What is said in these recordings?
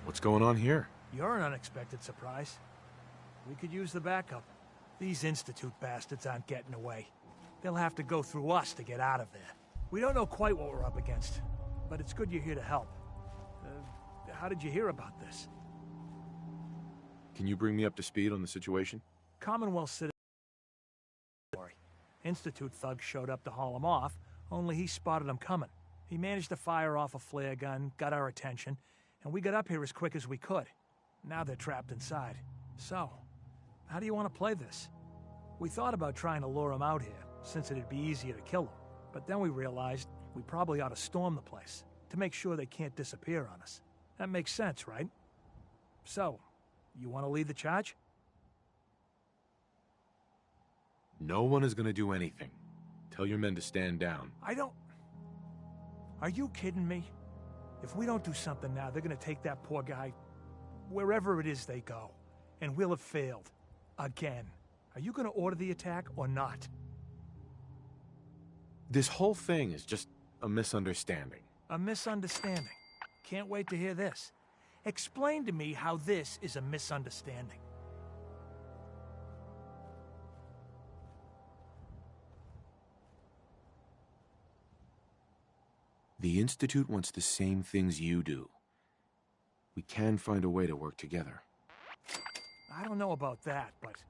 What's going on here? You're an unexpected surprise. We could use the backup. These Institute bastards aren't getting away. They'll have to go through us to get out of there. We don't know quite what we're up against, but it's good you're here to help. How did you hear about this? Can you bring me up to speed on the situation? Commonwealth citizen. Institute thugs showed up to haul him off, only he spotted them coming. He managed to fire off a flare gun, got our attention, and we got up here as quick as we could. Now they're trapped inside. So, how do you want to play this? We thought about trying to lure them out here, since it'd be easier to kill them. But then we realized we probably ought to storm the place, to make sure they can't disappear on us. That makes sense, right? So, you want to lead the charge? No one is going to do anything. Tell your men to stand down. Are you kidding me? If we don't do something now, they're going to take that poor guy wherever it is they go. And we'll have failed. Again. Are you going to order the attack or not? This whole thing is just a misunderstanding. A misunderstanding? Can't wait to hear this. Explain to me how this is a misunderstanding. The Institute wants the same things you do. We can find a way to work together. I don't know about that, but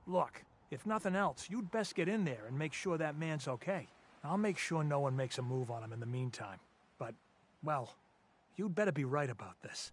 look, if nothing else, you'd best get in there and make sure that man's okay. I'll make sure no one makes a move on him in the meantime. But, well, you'd better be right about this.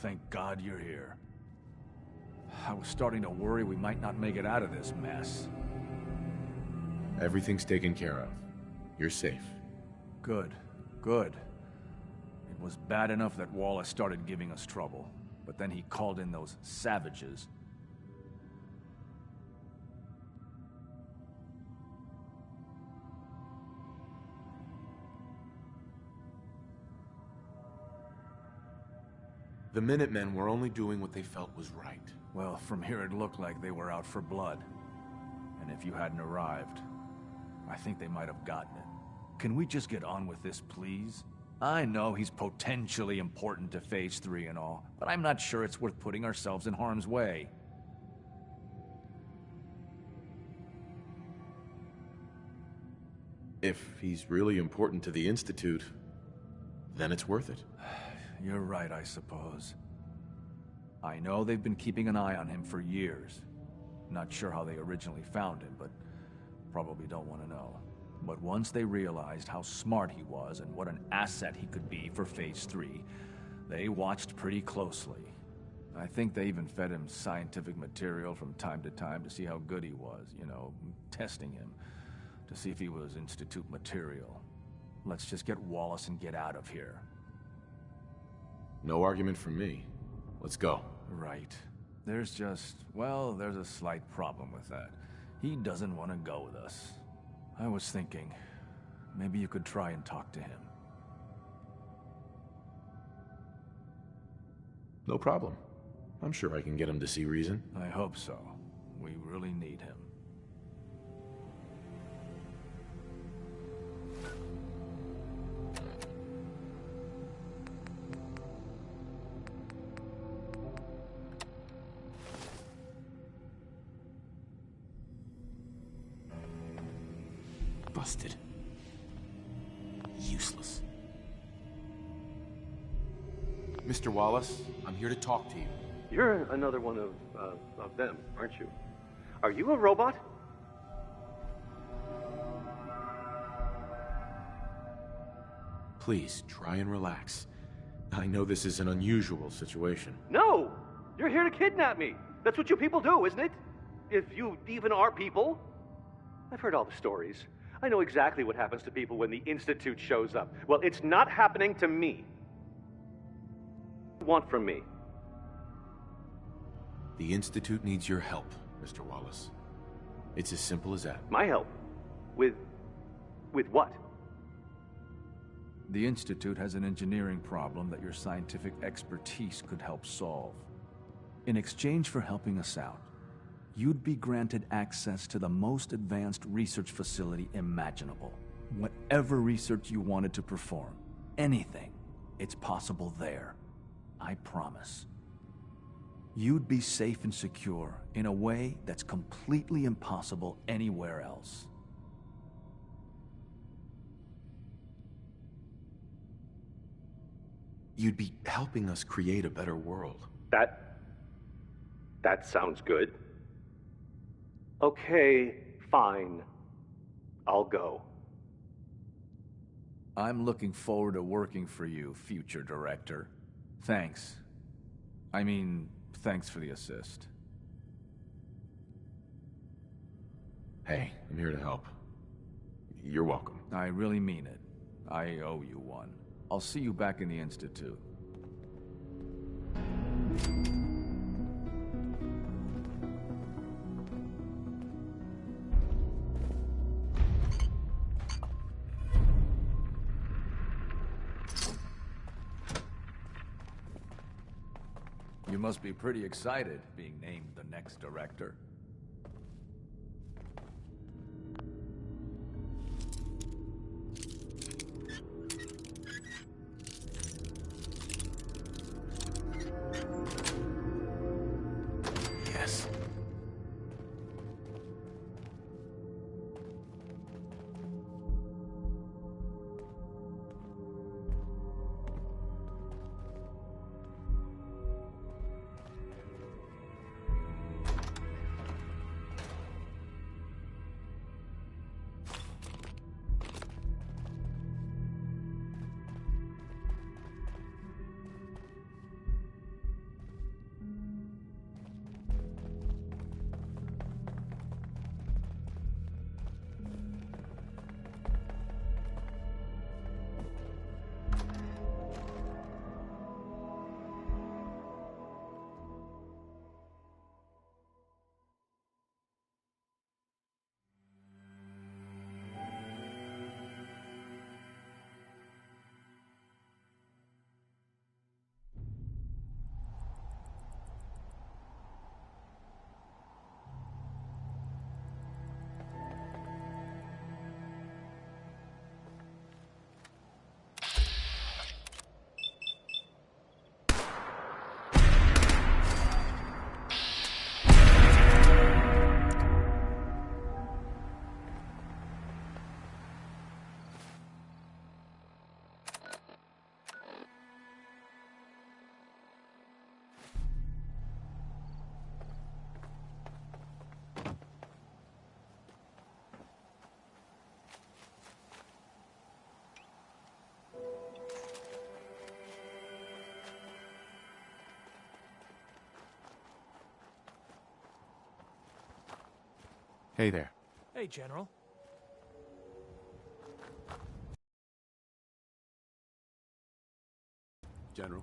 Thank God you're here. I was starting to worry we might not make it out of this mess. Everything's taken care of. You're safe. Good. Good. It was bad enough that Wallace started giving us trouble, but then he called in those savages. The Minutemen were only doing what they felt was right. Well, from here it looked like they were out for blood. And if you hadn't arrived, I think they might have gotten it. Can we just get on with this, please? I know he's potentially important to Phase 3 and all, but I'm not sure it's worth putting ourselves in harm's way. If he's really important to the Institute, then it's worth it. You're right, I suppose. I know they've been keeping an eye on him for years. Not sure how they originally found him, but probably don't want to know. But once they realized how smart he was and what an asset he could be for Phase 3, they watched pretty closely. I think they even fed him scientific material from time to time to see how good he was, you know, testing him, to see if he was Institute material. Let's just get Wallace and get out of here. No argument from me. Let's go. Right. There's just, well, there's a slight problem with that. He doesn't want to go with us. I was thinking, maybe you could try and talk to him. No problem. I'm sure I can get him to see reason. I hope so. We really need him. Busted. Useless. Mr. Wallace, I'm here to talk to you. You're another one of them, aren't you? Are you a robot? Please, try and relax. I know this is an unusual situation. No! You're here to kidnap me! That's what you people do, isn't it? If you even are people. I've heard all the stories. I know exactly what happens to people when the Institute shows up. Well, it's not happening to me. What do you want from me? The Institute needs your help, Mr. Wallace. It's as simple as that. My help? With what? The Institute has an engineering problem that your scientific expertise could help solve. In exchange for helping us out, you'd be granted access to the most advanced research facility imaginable. Whatever research you wanted to perform, anything, it's possible there. I promise. You'd be safe and secure in a way that's completely impossible anywhere else. You'd be helping us create a better world. That sounds good. Okay, fine. I'll go. I'm looking forward to working for you, future director. Thanks. I mean, thanks for the assist. Hey, I'm here to help. You're welcome. I really mean it. I owe you one. I'll see you back in the Institute. You must be pretty excited being named the next director. Yes. Hey there. Hey, General. General.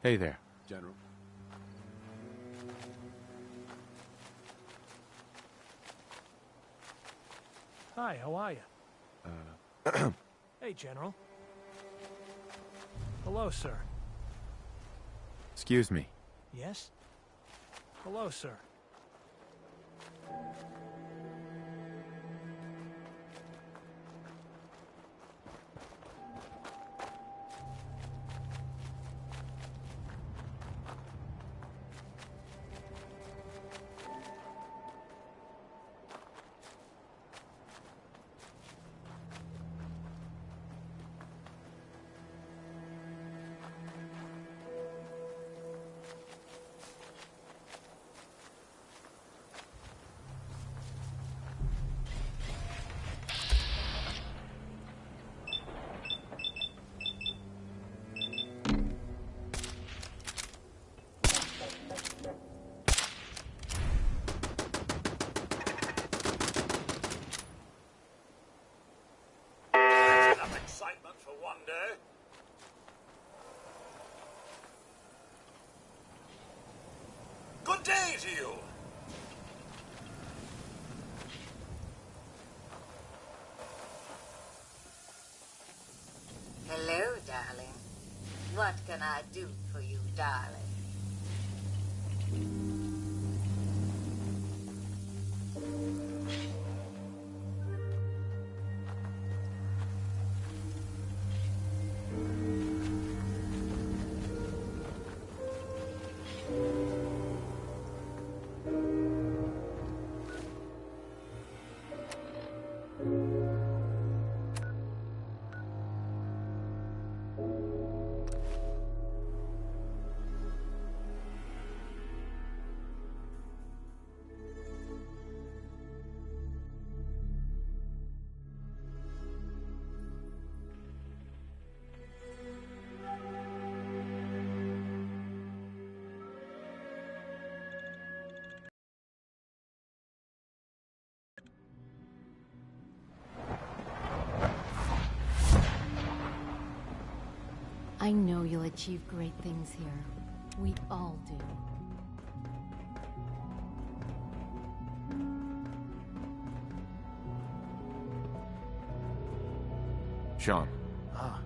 Hey there. General. Hi, how are you? Hey, General. Hello, sir. Excuse me. Yes? Hello, sir. day to you! Hello, darling. What can I do for you, darling? I know you'll achieve great things here. We all do. Sean. Ah,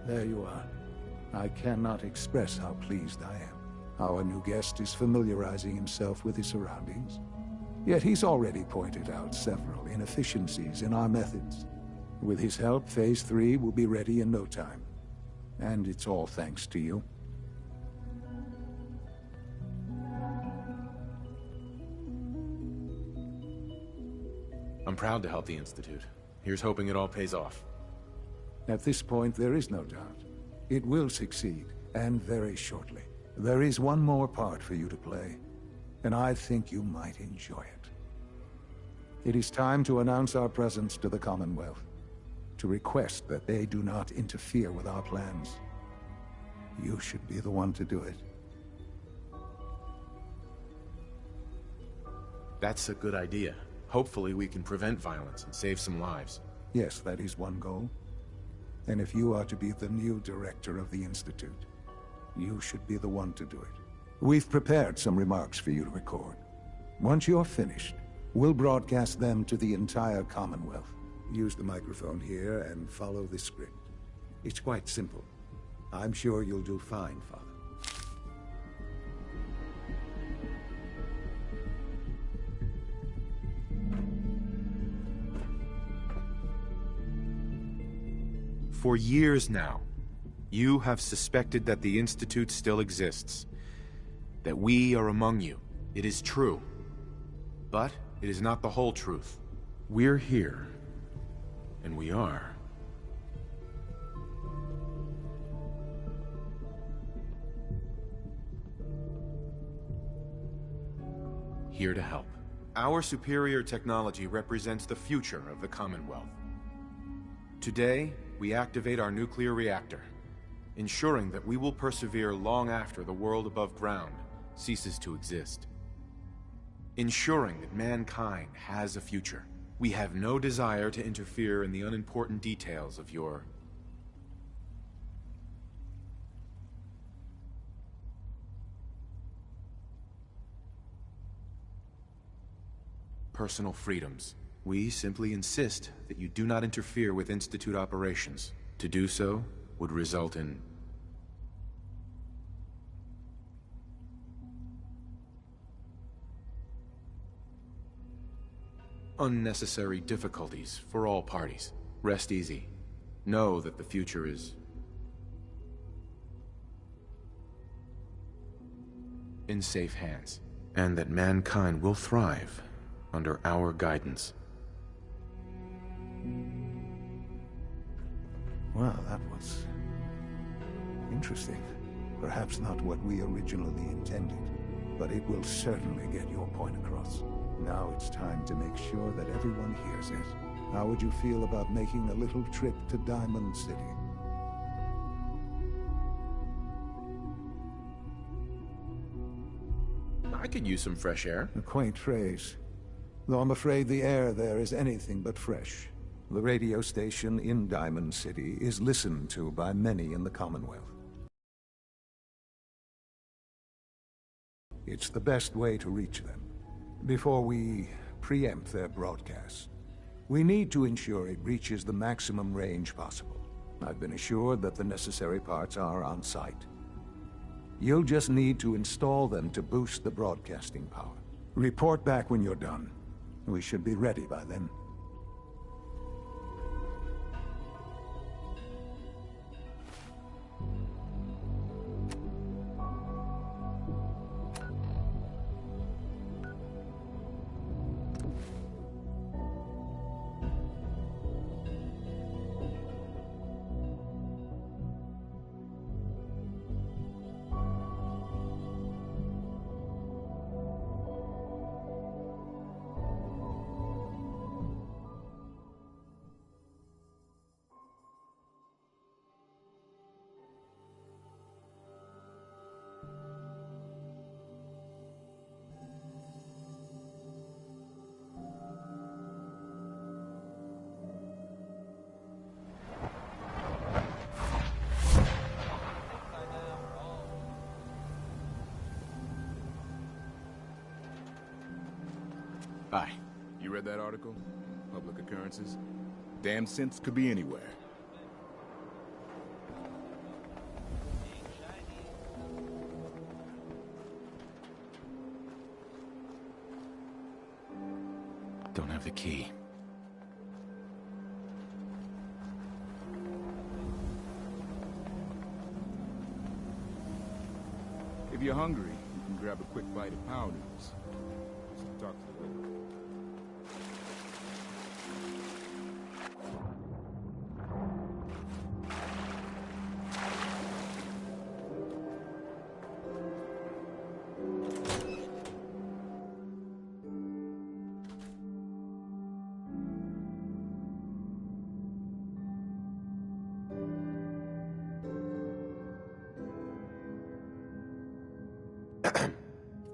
there you are. I cannot express how pleased I am. Our new guest is familiarizing himself with his surroundings. Yet he's already pointed out several inefficiencies in our methods. With his help, Phase 3 will be ready in no time. And it's all thanks to you. I'm proud to help the Institute. Here's hoping it all pays off. At this point, there is no doubt. It will succeed, and very shortly. There is one more part for you to play, and I think you might enjoy it. It is time to announce our presence to the Commonwealth, to request that they do not interfere with our plans. You should be the one to do it. That's a good idea. Hopefully we can prevent violence and save some lives. Yes, that is one goal. And if you are to be the new director of the Institute, you should be the one to do it. We've prepared some remarks for you to record. Once you're finished, we'll broadcast them to the entire Commonwealth. Use the microphone here and follow the script. It's quite simple. I'm sure you'll do fine, Father. For years now, you have suspected that the Institute still exists. That we are among you. It is true. But it is not the whole truth. We're here. And we are here to help. Our superior technology represents the future of the Commonwealth. Today, we activate our nuclear reactor, ensuring that we will persevere long after the world above ground ceases to exist. Ensuring that mankind has a future. We have no desire to interfere in the unimportant details of your personal freedoms. We simply insist that you do not interfere with Institute operations. To do so would result in unnecessary difficulties for all parties. Rest easy. Know that the future is in safe hands, and that mankind will thrive under our guidance. Well, that was interesting. Perhaps not what we originally intended, but it will certainly get your point across. Now it's time to make sure that everyone hears it. How would you feel about making a little trip to Diamond City? I could use some fresh air. A quaint phrase, though I'm afraid the air there is anything but fresh. The radio station in Diamond City is listened to by many in the Commonwealth. It's the best way to reach them. Before we preempt their broadcasts, we need to ensure it reaches the maximum range possible. I've been assured that the necessary parts are on site. You'll just need to install them to boost the broadcasting power. Report back when you're done. We should be ready by then. Hi. You read that article? Public occurrences? Damn synths could be anywhere. Don't have the key. If you're hungry, you can grab a quick bite of pow noodles. Talk to the waiter.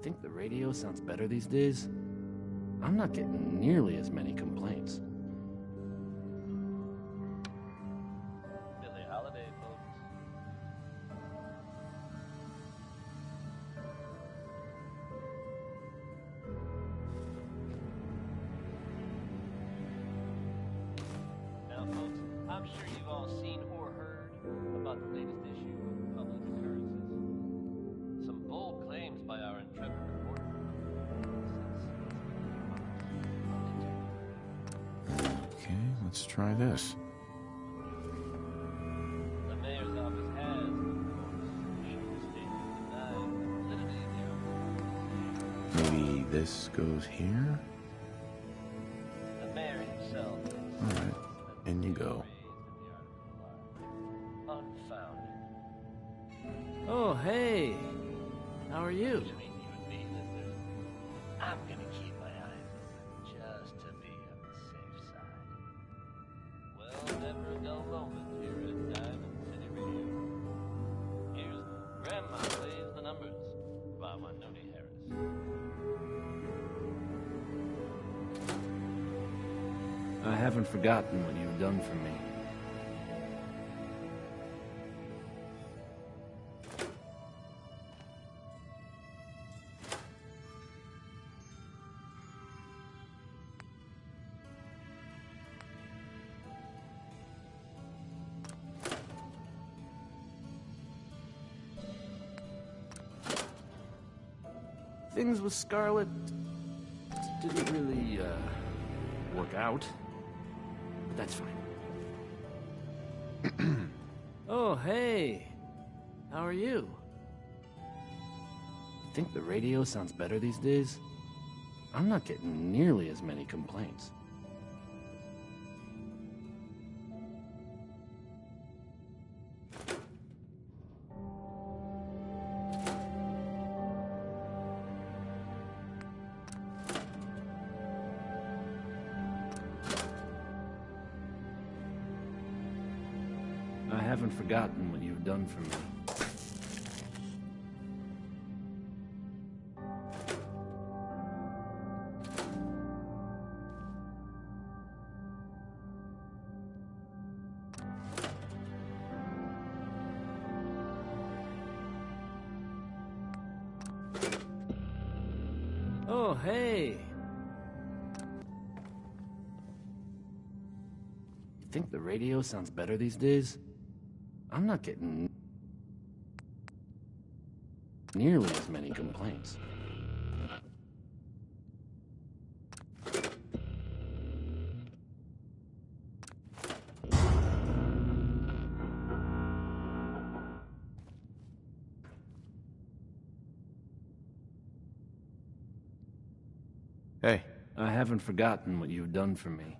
Think the radio sounds better these days? I'm not getting nearly as many complaints. Billy Holiday, folks. Now, folks, I'm sure you've all seen or heard about the latest issue of Public Occurrences. Some bold claims by our intrepid reporter. Okay, let's try this. The mayor's office has, of course, issued a statement denying the validity of the article. Maybe this goes here? The mayor himself is Alright, in you go. unfounded. Oh, hey! How are you? Between you and me, listeners, I'm gonna keep my eyes open just to be on the safe side. Well, never a dull moment here at Diamond City Radio. Here's Grandma Plays the Numbers by Winona Harris. I haven't forgotten what you've done for me. Things with Scarlet didn't really, work out. But that's fine. Oh, hey! How are you? Think the radio sounds better these days? I'm not getting nearly as many complaints. I haven't forgotten what you've done for me. hey. You think the radio sounds better these days? I'm not getting nearly as many complaints. Hey. I haven't forgotten what you've done for me.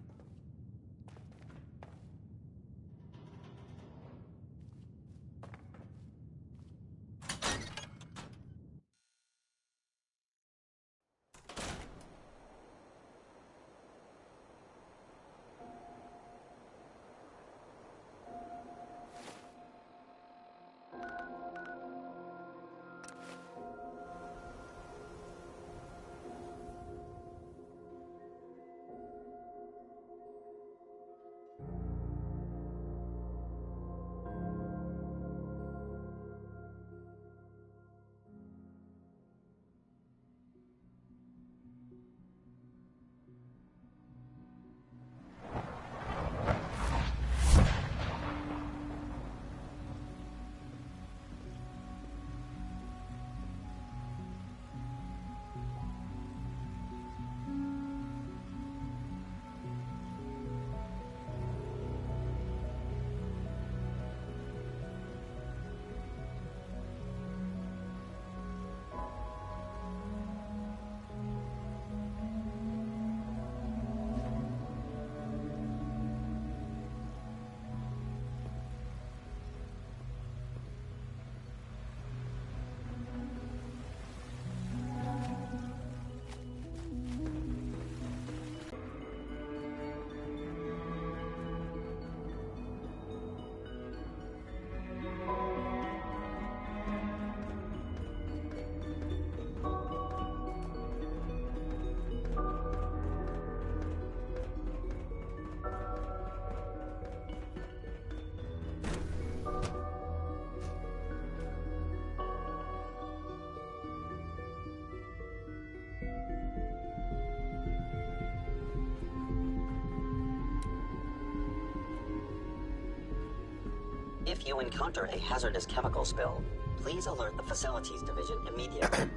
If you encounter a hazardous chemical spill, please alert the Facilities Division immediately.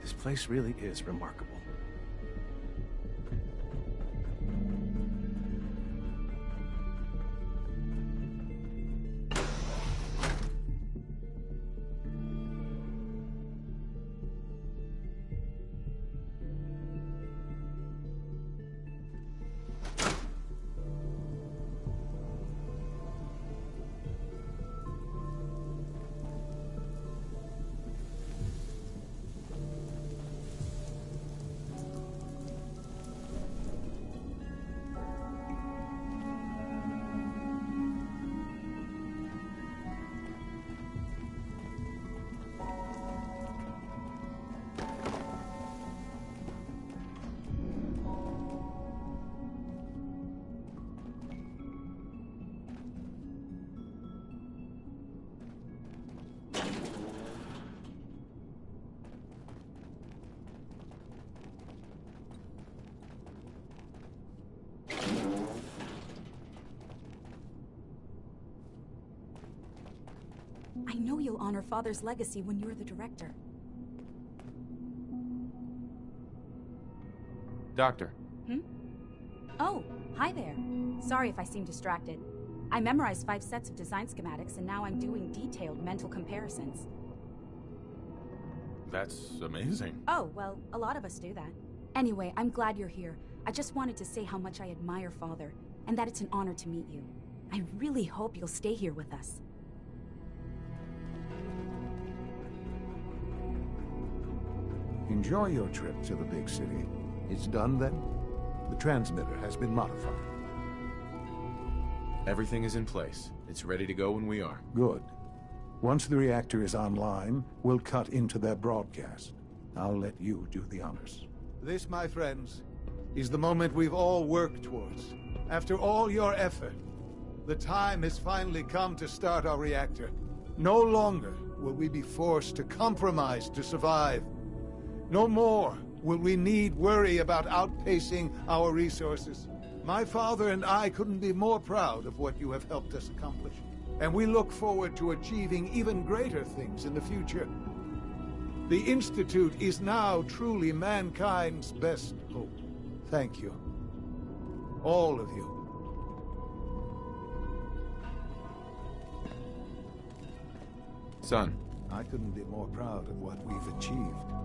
This place really is remarkable. I know you'll honor Father's legacy when you're the director. Doctor. Oh, hi there. Sorry if I seem distracted. I memorized 5 sets of design schematics and now I'm doing detailed mental comparisons. That's amazing. Oh, well, a lot of us do that. Anyway, I'm glad you're here. I just wanted to say how much I admire Father, and that it's an honor to meet you. I really hope you'll stay here with us. Enjoy your trip to the big city. It's done then? The transmitter has been modified. Everything is in place. It's ready to go when we are. Good. Once the reactor is online, we'll cut into their broadcast. I'll let you do the honors. This, my friends, is the moment we've all worked towards. After all your effort, the time has finally come to start our reactor. No longer will we be forced to compromise to survive. No more will we need worry about outpacing our resources. My father and I couldn't be more proud of what you have helped us accomplish, and we look forward to achieving even greater things in the future. The Institute is now truly mankind's best hope. Thank you. All of you. Son. I couldn't be more proud of what we've achieved.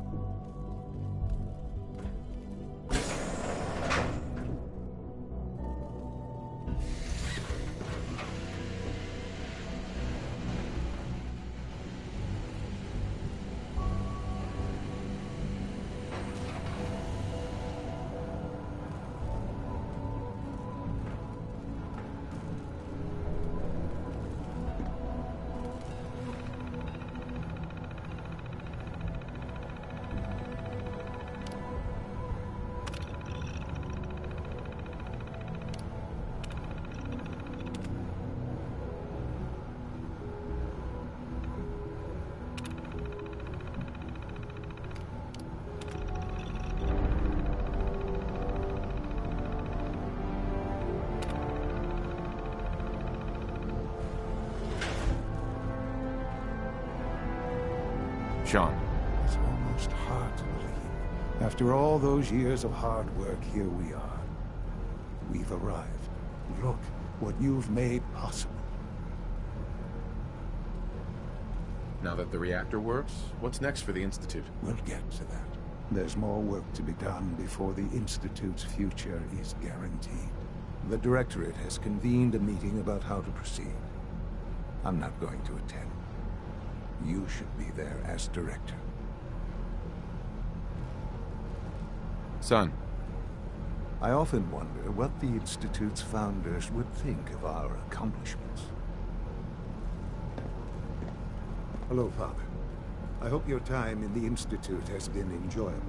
Sean. It's almost hard to believe. After all those years of hard work, here we are. We've arrived. Look what you've made possible. Now that the reactor works, what's next for the Institute? We'll get to that. There's more work to be done before the Institute's future is guaranteed. The Directorate has convened a meeting about how to proceed. I'm not going to attend. You should be there as director. Son. I often wonder what the Institute's founders would think of our accomplishments. Hello, Father. I hope your time in the Institute has been enjoyable.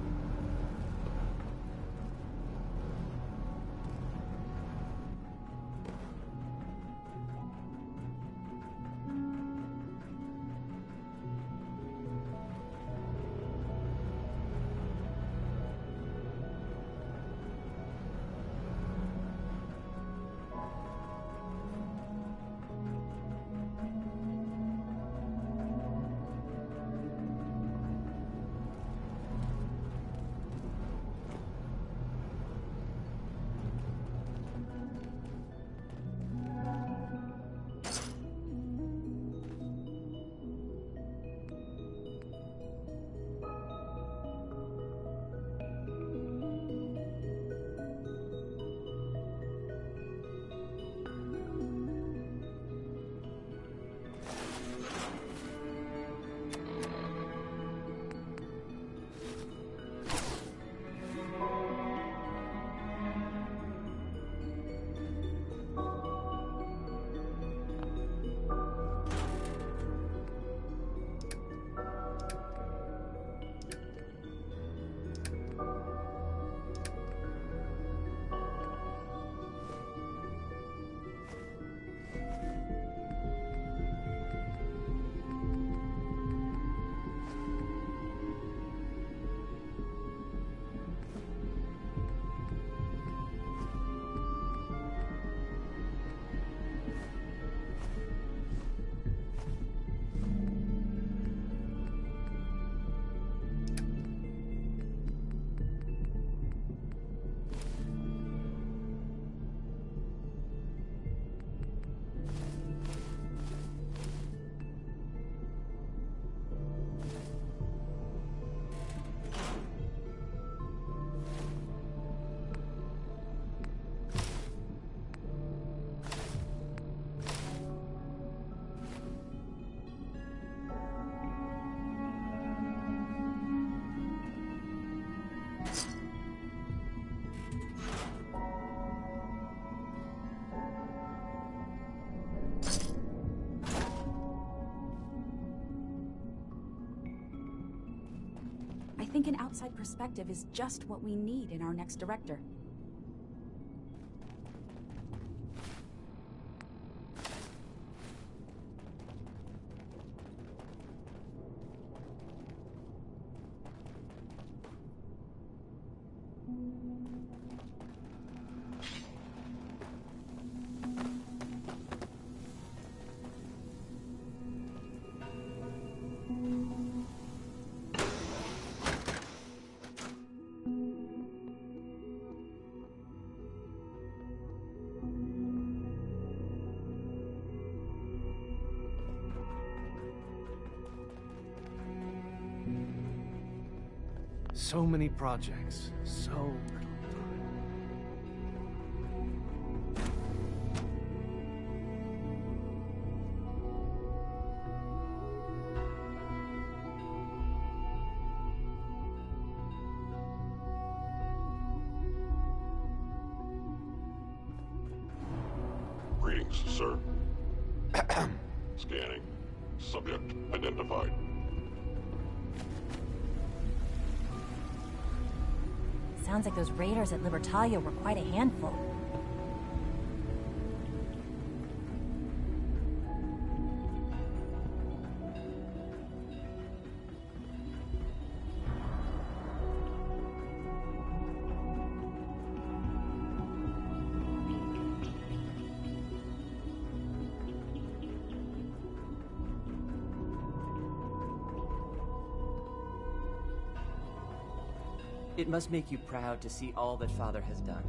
I think an outside perspective is just what we need in our next director. So many projects, so little time. Greetings, sir. Scanning. Subject identified. Sounds like those raiders at Libertalia were quite a handful. It must make you proud to see all that Father has done,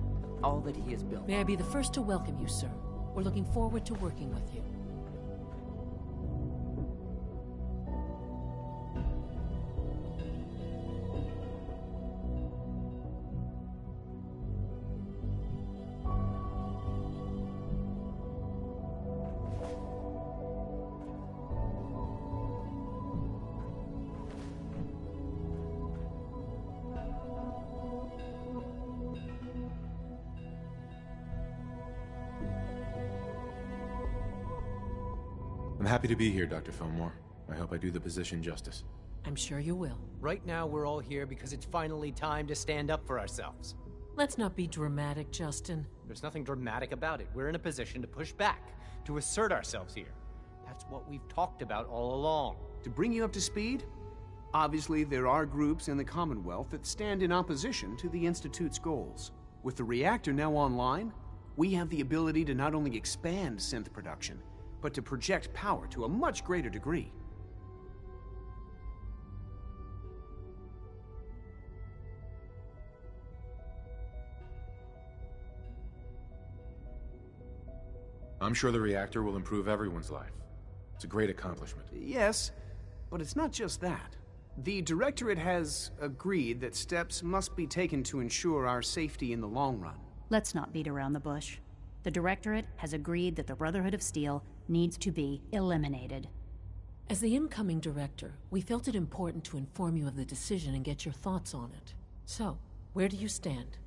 all that he has built. May I be the first to welcome you, sir. We're looking forward to working with you. I'm happy to be here, Dr. Fillmore. I hope I do the position justice. I'm sure you will. Right now, we're all here because it's finally time to stand up for ourselves. Let's not be dramatic, Justin. There's nothing dramatic about it. We're in a position to push back, to assert ourselves here. That's what we've talked about all along. To bring you up to speed, obviously there are groups in the Commonwealth that stand in opposition to the Institute's goals. With the reactor now online, we have the ability to not only expand synth production, but to project power to a much greater degree. I'm sure the reactor will improve everyone's life. It's a great accomplishment. Yes, but it's not just that. The Directorate has agreed that steps must be taken to ensure our safety in the long run. Let's not beat around the bush. The Directorate has agreed that the Brotherhood of Steel needs to be eliminated. As the incoming director, we felt it important to inform you of the decision and get your thoughts on it. So, where do you stand?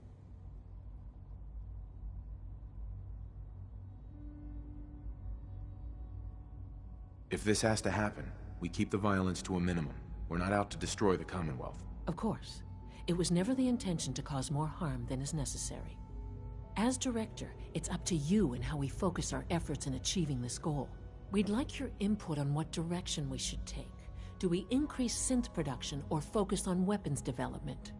If this has to happen, we keep the violence to a minimum. We're not out to destroy the Commonwealth. Of course. It was never the intention to cause more harm than is necessary. As director, it's up to you and how we focus our efforts in achieving this goal. We'd like your input on what direction we should take. Do we increase synth production or focus on weapons development?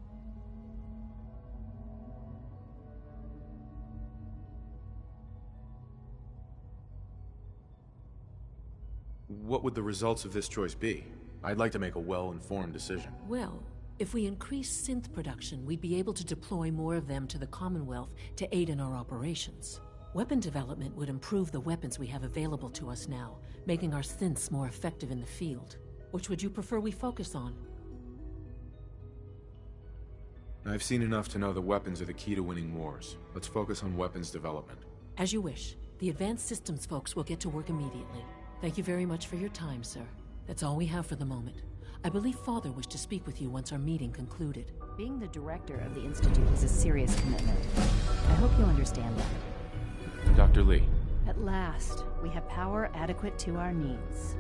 What would the results of this choice be? I'd like to make a well-informed decision. Well, if we increase synth production, we'd be able to deploy more of them to the Commonwealth to aid in our operations. Weapon development would improve the weapons we have available to us now, making our synths more effective in the field. Which would you prefer we focus on? I've seen enough to know that weapons are the key to winning wars. Let's focus on weapons development. As you wish. The advanced systems folks will get to work immediately. Thank you very much for your time, sir. That's all we have for the moment. I believe Father wished to speak with you once our meeting concluded. Being the director of the Institute is a serious commitment. I hope you'll understand that. Dr. Lee. At last, we have power adequate to our needs.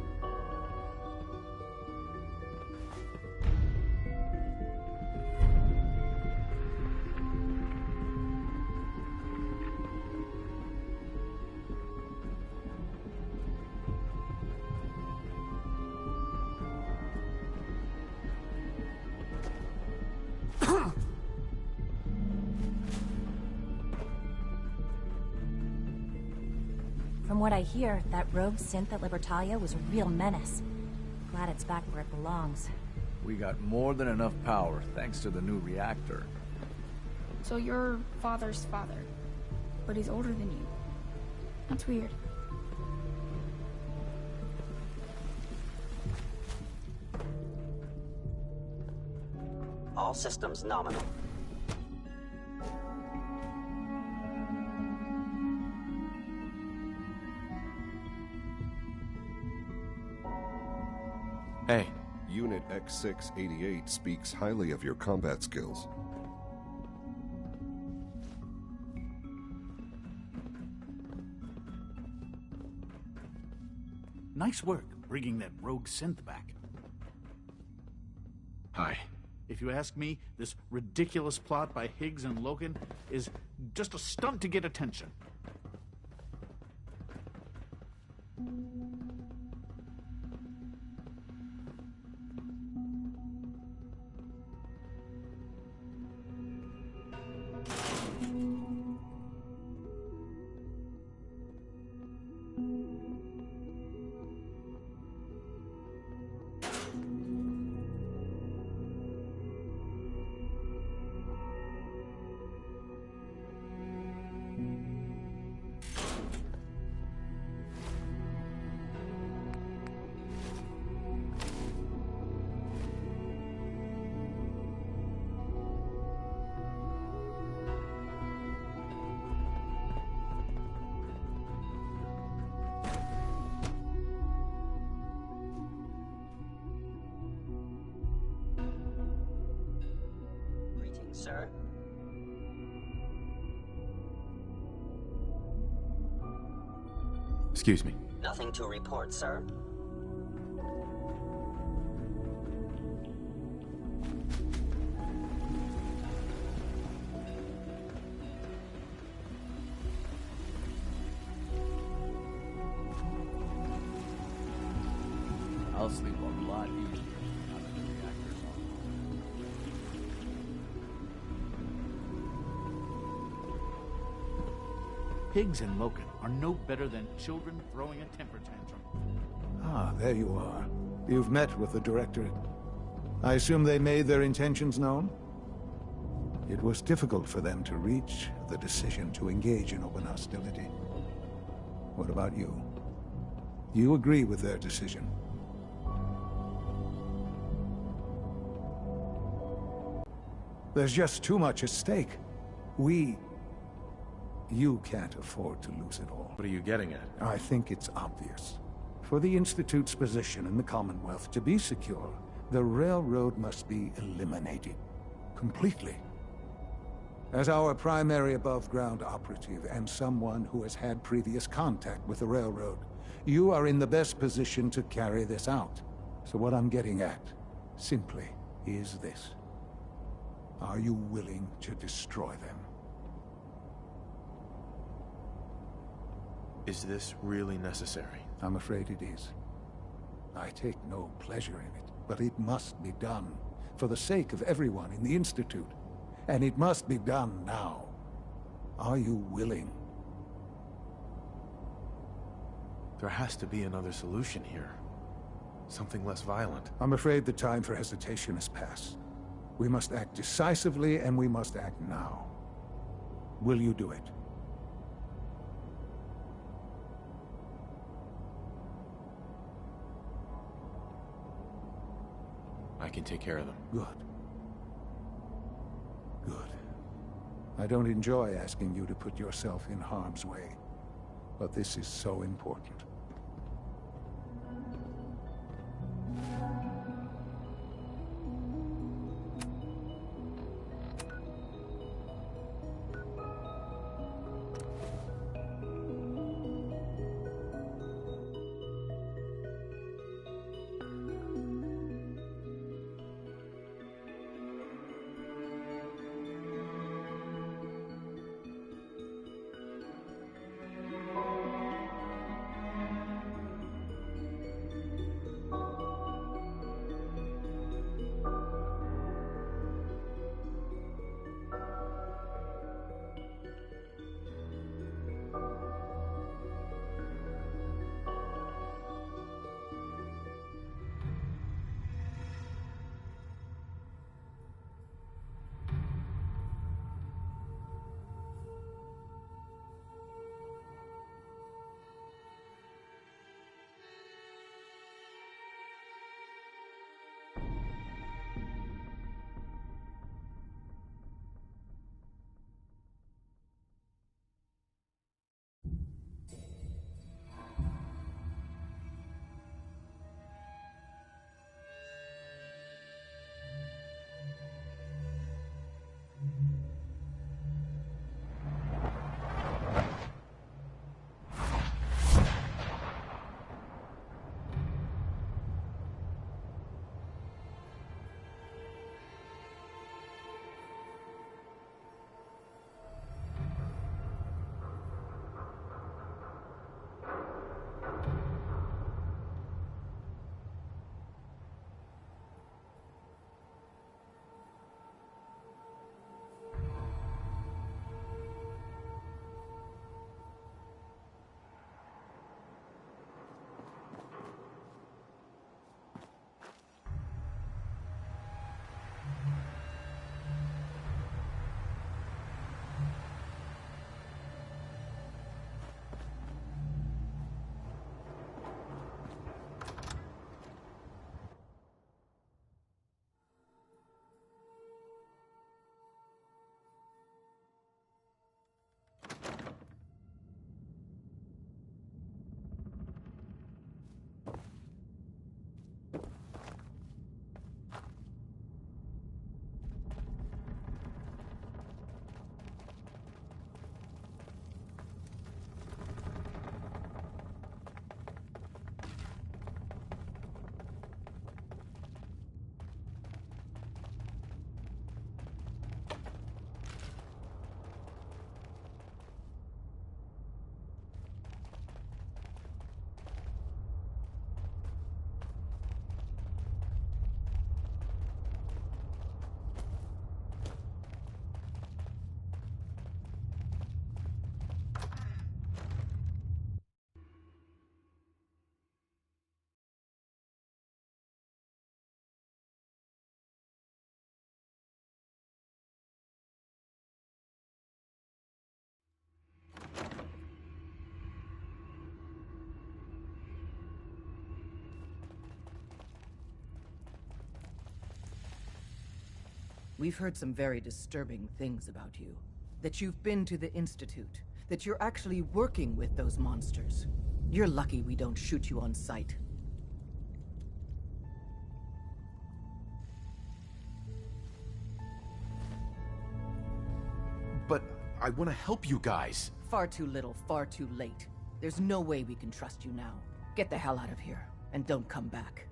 From what I hear, that rogue synth at Libertalia was a real menace. Glad it's back where it belongs. We got more than enough power thanks to the new reactor. So you're Father's father, but he's older than you. That's weird. All systems nominal. Hey. Unit X688 speaks highly of your combat skills. Nice work bringing that rogue synth back. Hi. If you ask me, this ridiculous plot by Higgs and Logan is just a stunt to get attention. Sir? Excuse me. Nothing to report, sir. I'll sleep a lot easier now that the reactor's on. Higgs and Logan are no better than children throwing a temper tantrum. Ah, there you are. You've met with the Directorate. I assume they made their intentions known? It was difficult for them to reach the decision to engage in open hostility. What about you? You agree with their decision? There's just too much at stake. You can't afford to lose it all. What are you getting at? I think it's obvious. For the Institute's position in the Commonwealth to be secure, the railroad must be eliminated. Completely. As our primary above-ground operative and someone who has had previous contact with the railroad, you are in the best position to carry this out. So what I'm getting at, simply, is this. Are you willing to destroy them? Is this really necessary? I'm afraid it is. I take no pleasure in it, but it must be done, for the sake of everyone in the Institute. And it must be done now. Are you willing? There has to be another solution here. Something less violent. I'm afraid the time for hesitation has passed. We must act decisively, and we must act now. Will you do it? I can take care of them. Good. Good. I don't enjoy asking you to put yourself in harm's way, but this is so important. We've heard some very disturbing things about you. That you've been to the Institute. That you're actually working with those monsters. You're lucky we don't shoot you on sight. But I want to help you guys. Far too little, far too late. There's no way we can trust you now. Get the hell out of here, and don't come back.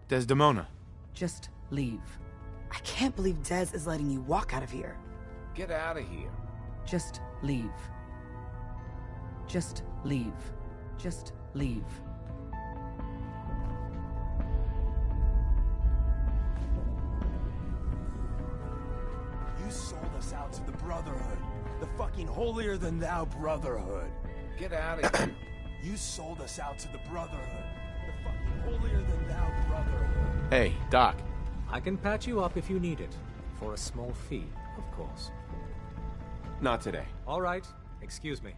Desdemona. Just leave. I can't believe Dez is letting you walk out of here. Get out of here. Just leave. Just leave. Just leave. You sold us out to the Brotherhood. The fucking holier-than-thou Brotherhood. Get out of here. You sold us out to the Brotherhood. The fucking holier-than-thou Brotherhood. Hey, Doc. I can patch you up if you need it. For a small fee, of course. Not today. All right. Excuse me.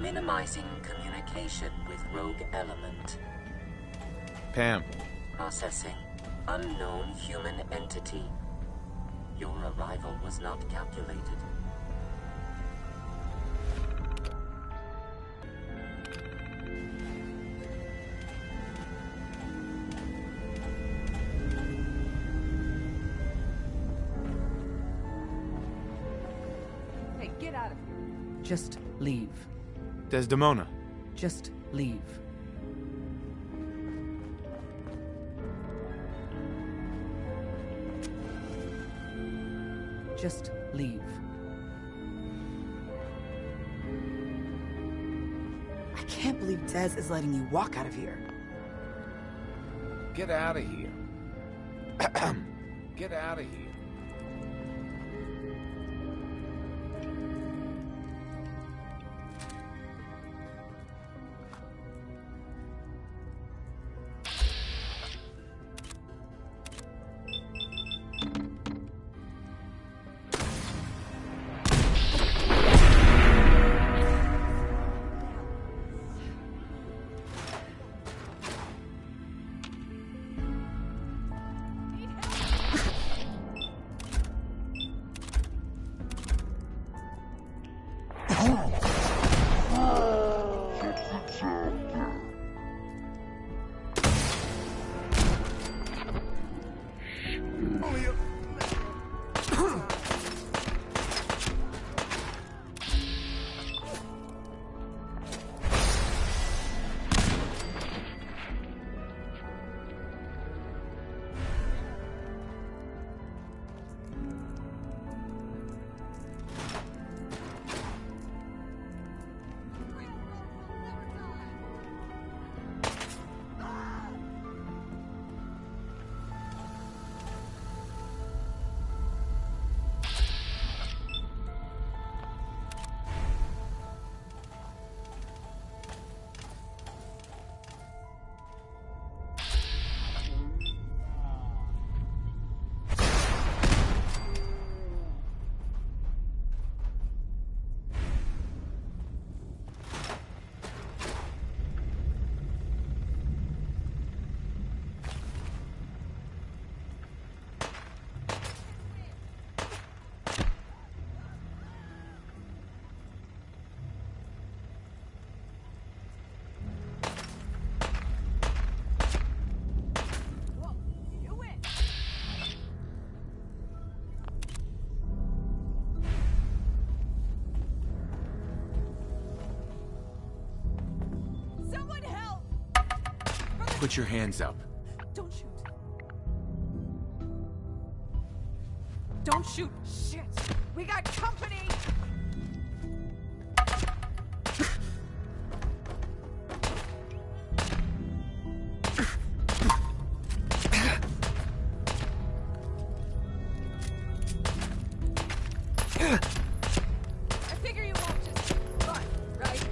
Minimizing communication with rogue element. Pam. Processing. Unknown human entity. Your arrival was not calculated. Hey, get out of here. Just leave. Desdemona. Just leave. Just leave. I can't believe Dez is letting you walk out of here. Get out of here. Get out of here. Put your hands up. Don't shoot. Don't shoot. Shit. We got company. I figure you won't just run, right?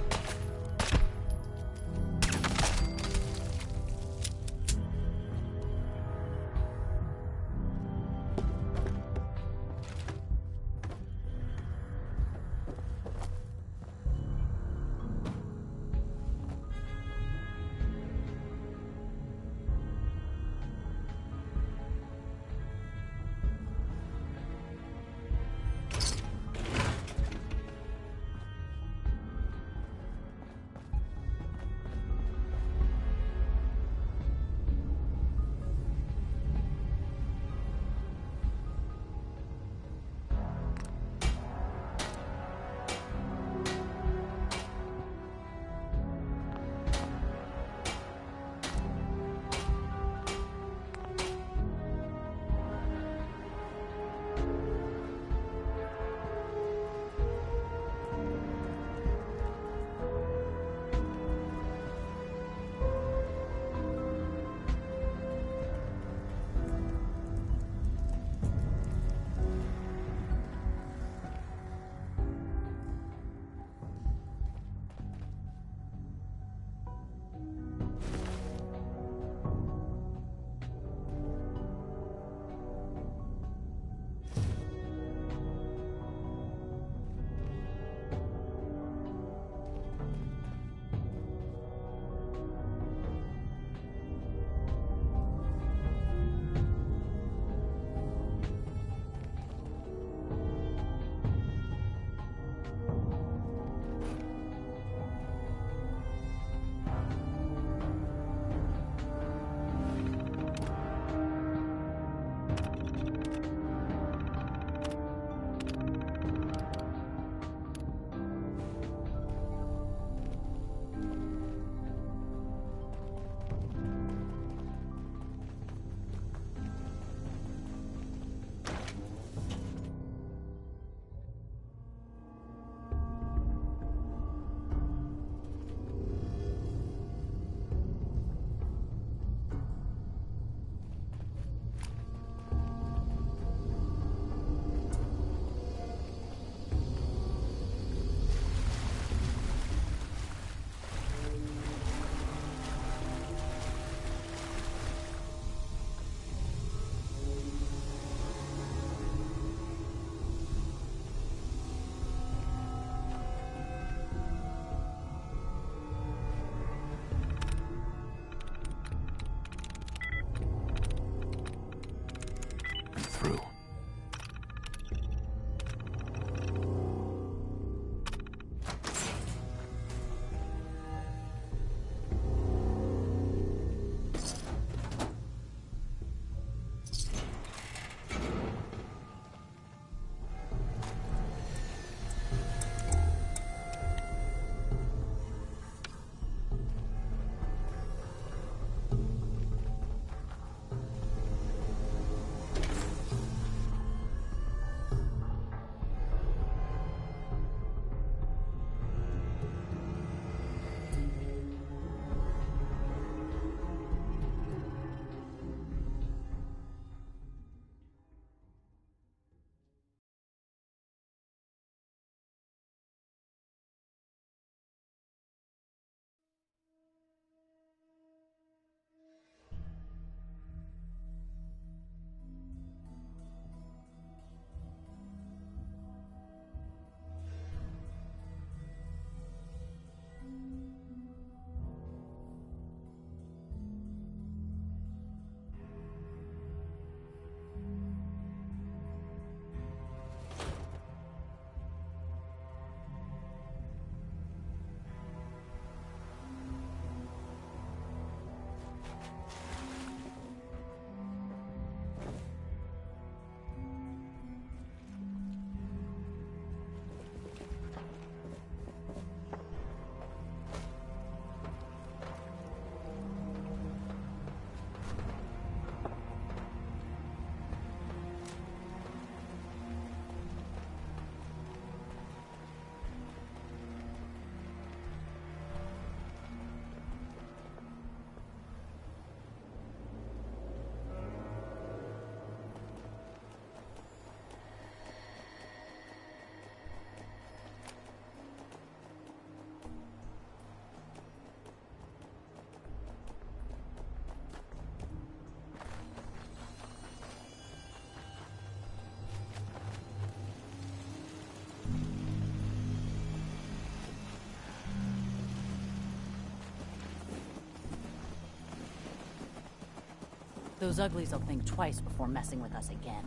Those uglies will think twice before messing with us again.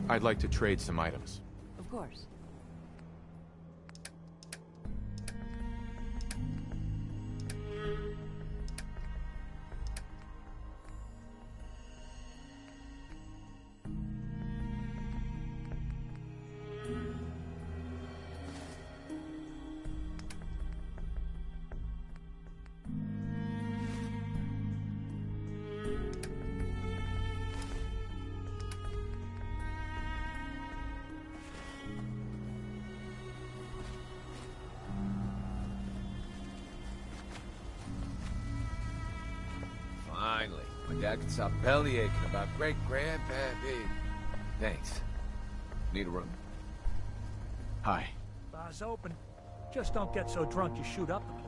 I'd like to trade some items. Of course. Finally, my dad can stop belly aching about great-grandpappy. Thanks. Need a room? Hi. Bar's open. Just don't get so drunk you shoot up the place.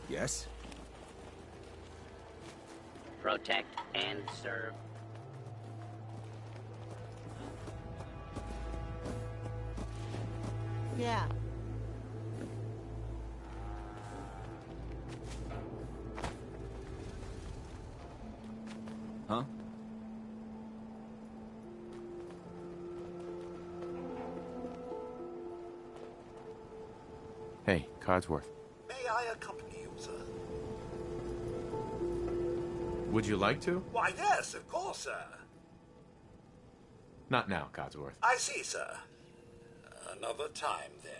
Yes? Protect and serve. Yeah. Huh? Hey, Codsworth. May I accompany you, sir? Would you like to? Why, yes, of course, sir. Not now, Codsworth. I see, sir. Another time, then.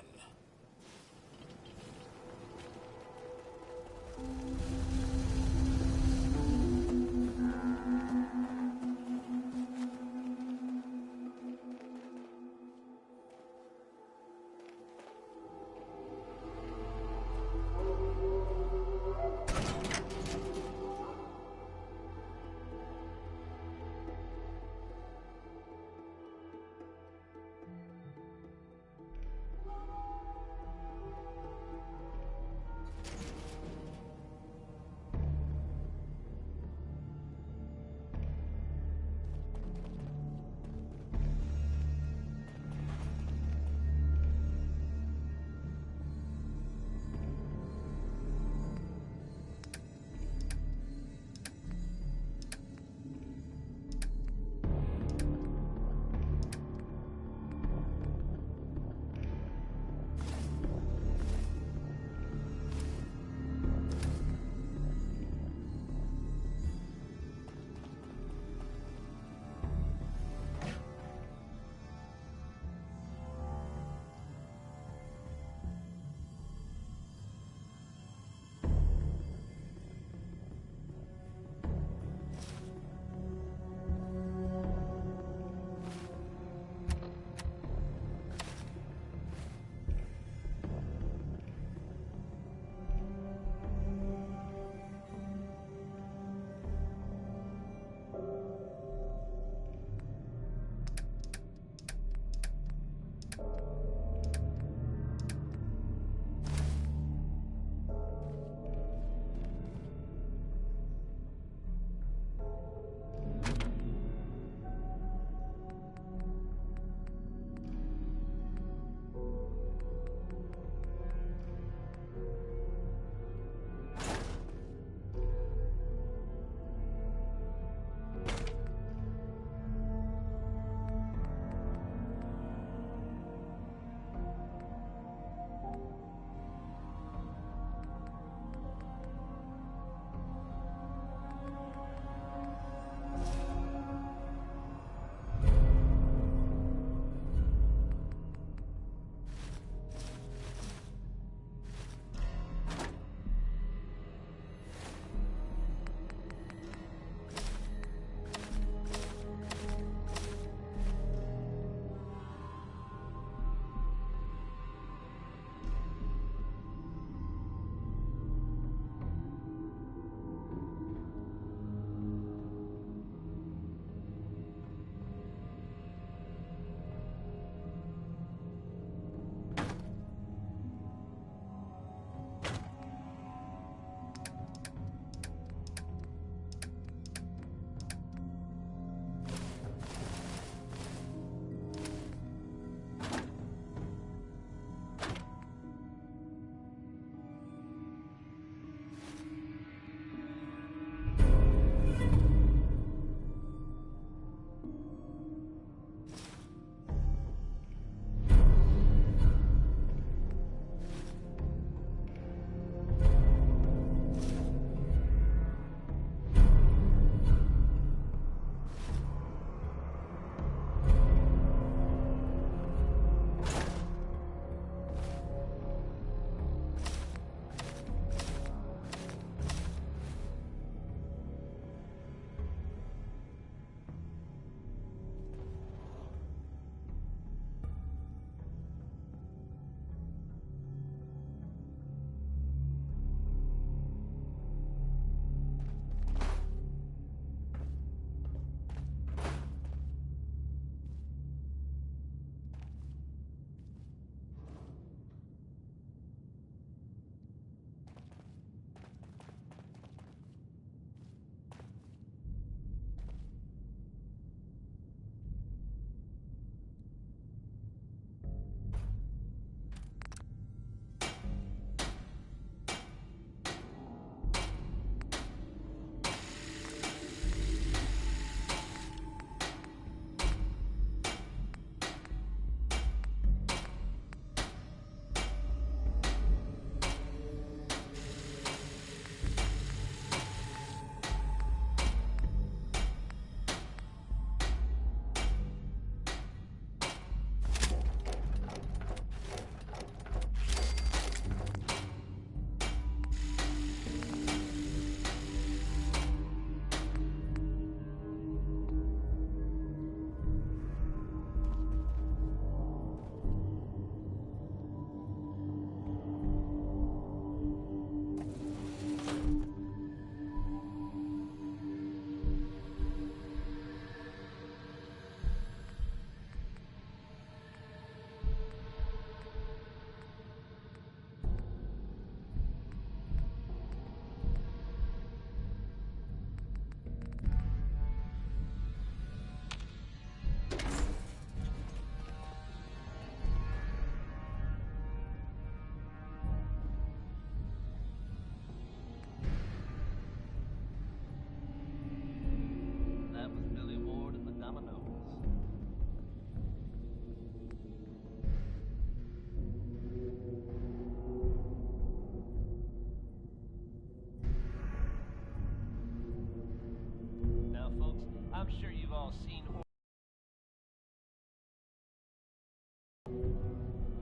I'm sure you've all seen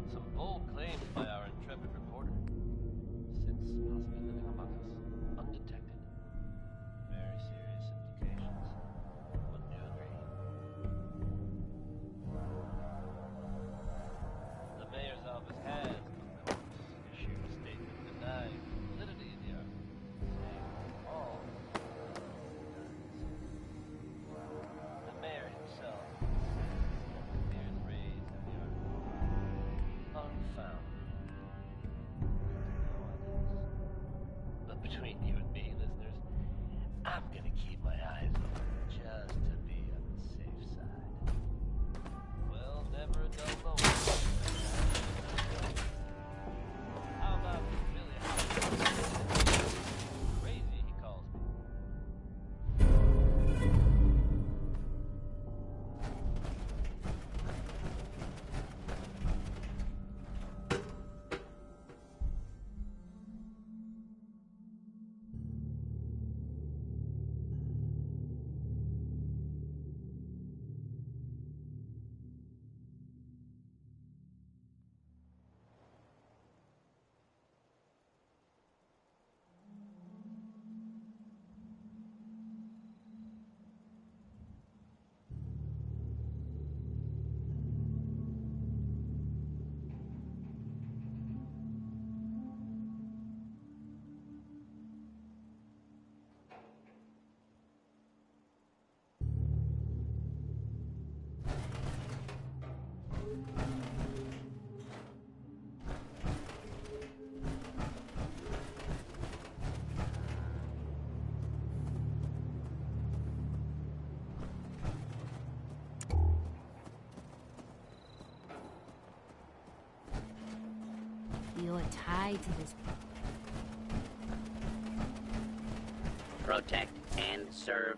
some bold claims by our intrepid reporter, since possibly living among us, undetected. Very serious implications. Wouldn't you agree? The mayor's office has, of course, issued a statement denying the validity of the argument, saying all the mayor himself says the fears raised in the article unfounded. But between you and me, listeners, I'm gonna keep my eyes open just to be on the safe side. Well, never a dull moment. How about Billy Howard? Crazy, he calls me. You're tied to this. Protect and serve.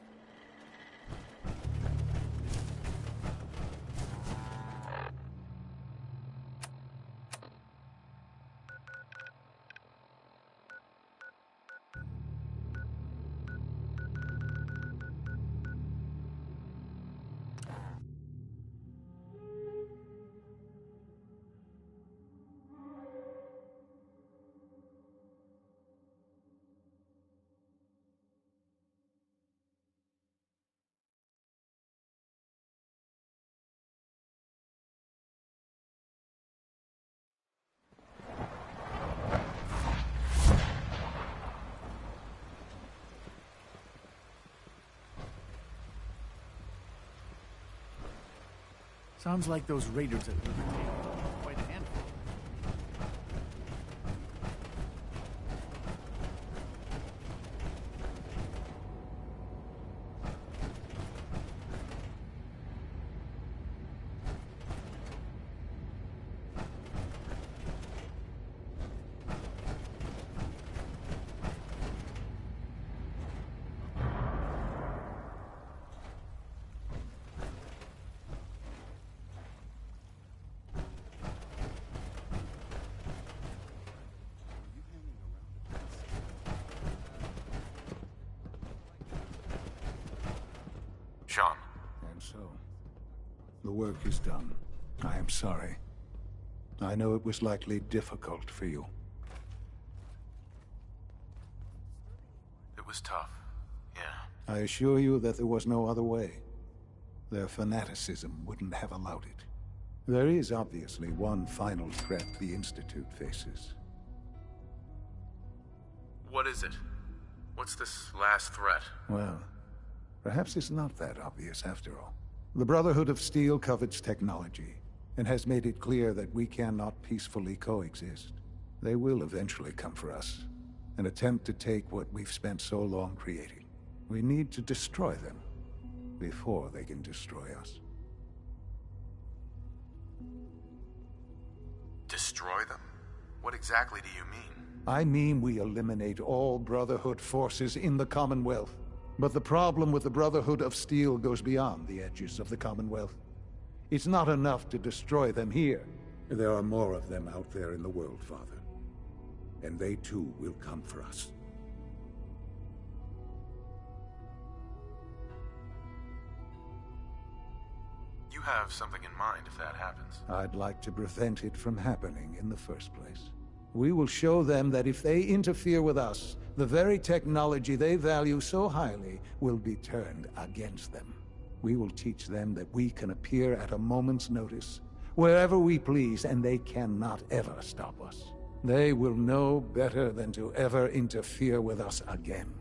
Sounds like those raiders at Liberty are quite a handful. Sean. And so, the work is done. I am sorry. I know it was likely difficult for you. It was tough, yeah. I assure you that there was no other way. Their fanaticism wouldn't have allowed it. There is obviously one final threat the Institute faces. What is it? What's this last threat? Well, perhaps it's not that obvious after all. The Brotherhood of Steel covets technology, and has made it clear that we cannot peacefully coexist. They will eventually come for us, and attempt to take what we've spent so long creating. We need to destroy them, before they can destroy us. Destroy them? What exactly do you mean? I mean we eliminate all Brotherhood forces in the Commonwealth. But the problem with the Brotherhood of Steel goes beyond the edges of the Commonwealth. It's not enough to destroy them here. There are more of them out there in the world, Father. And they too will come for us. You have something in mind if that happens. I'd like to prevent it from happening in the first place. We will show them that if they interfere with us, the very technology they value so highly will be turned against them. We will teach them that we can appear at a moment's notice, wherever we please, and they cannot ever stop us. They will know better than to ever interfere with us again.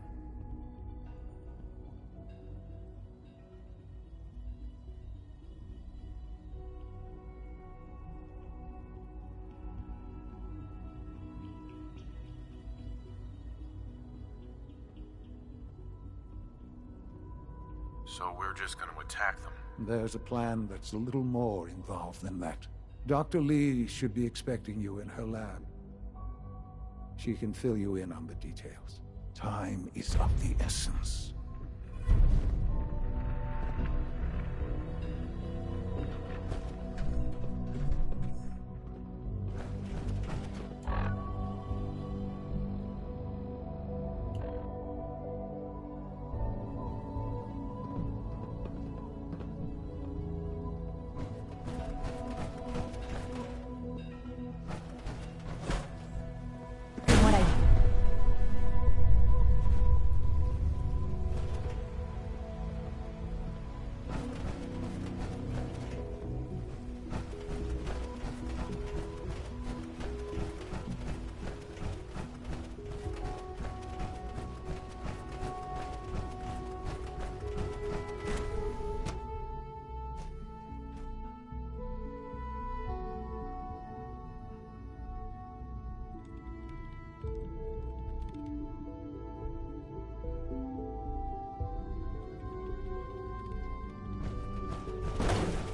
So we're just going to attack them? There's a plan that's a little more involved than that. Dr. Lee should be expecting you in her lab. She can fill you in on the details. Time is of the essence.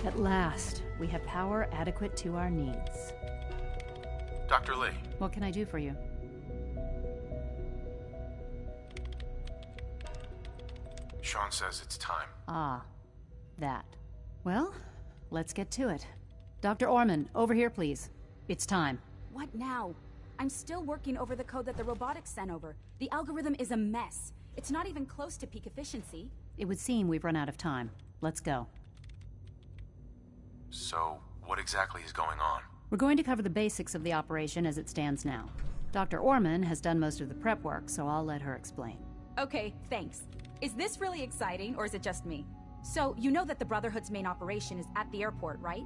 At last, we have power adequate to our needs. Dr. Lee. What can I do for you? Sean says it's time. Ah, that. Well, let's get to it. Dr. Orman, over here, please. It's time. What now? I'm still working over the code that the robotics sent over. The algorithm is a mess. It's not even close to peak efficiency. It would seem we've run out of time. Let's go. So, what exactly is going on? We're going to cover the basics of the operation as it stands now. Dr. Orman has done most of the prep work, so I'll let her explain. Okay, thanks. Is this really exciting, or is it just me? So, you know that the Brotherhood's main operation is at the airport, right?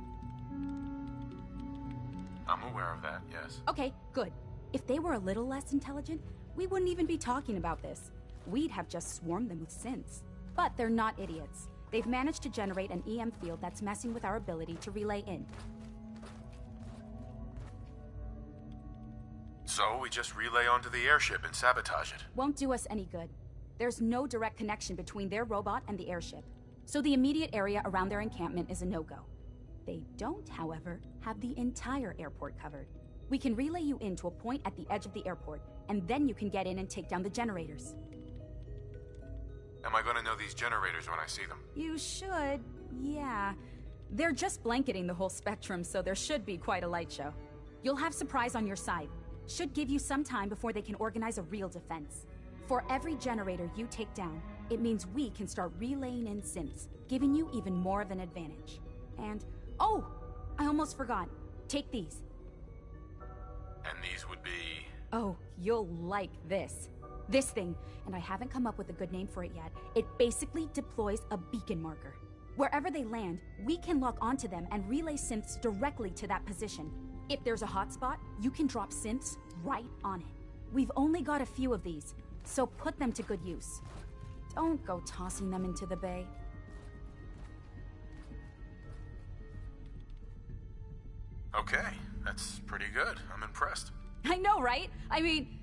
I'm aware of that, yes. Okay, good. If they were a little less intelligent, we wouldn't even be talking about this. We'd have just swarmed them with synths. But they're not idiots. They've managed to generate an EM field that's messing with our ability to relay in. So we just relay onto the airship and sabotage it? Won't do us any good. There's no direct connection between their robot and the airship, so the immediate area around their encampment is a no-go. They don't, however, have the entire airport covered. We can relay you in to a point at the edge of the airport, and then you can get in and take down the generators. Am I going to know these generators when I see them? You should, yeah. They're just blanketing the whole spectrum, so there should be quite a light show. You'll have surprise on your side. Should give you some time before they can organize a real defense. For every generator you take down, it means we can start relaying in synths, giving you even more of an advantage. And, oh, I almost forgot. Take these. And these would be? Oh, you'll like this. This thing, and I haven't come up with a good name for it yet, it basically deploys a beacon marker. Wherever they land, we can lock onto them and relay synths directly to that position. If there's a hotspot, you can drop synths right on it. We've only got a few of these, so put them to good use. Don't go tossing them into the bay. Okay, that's pretty good. I'm impressed. I know, right? I mean,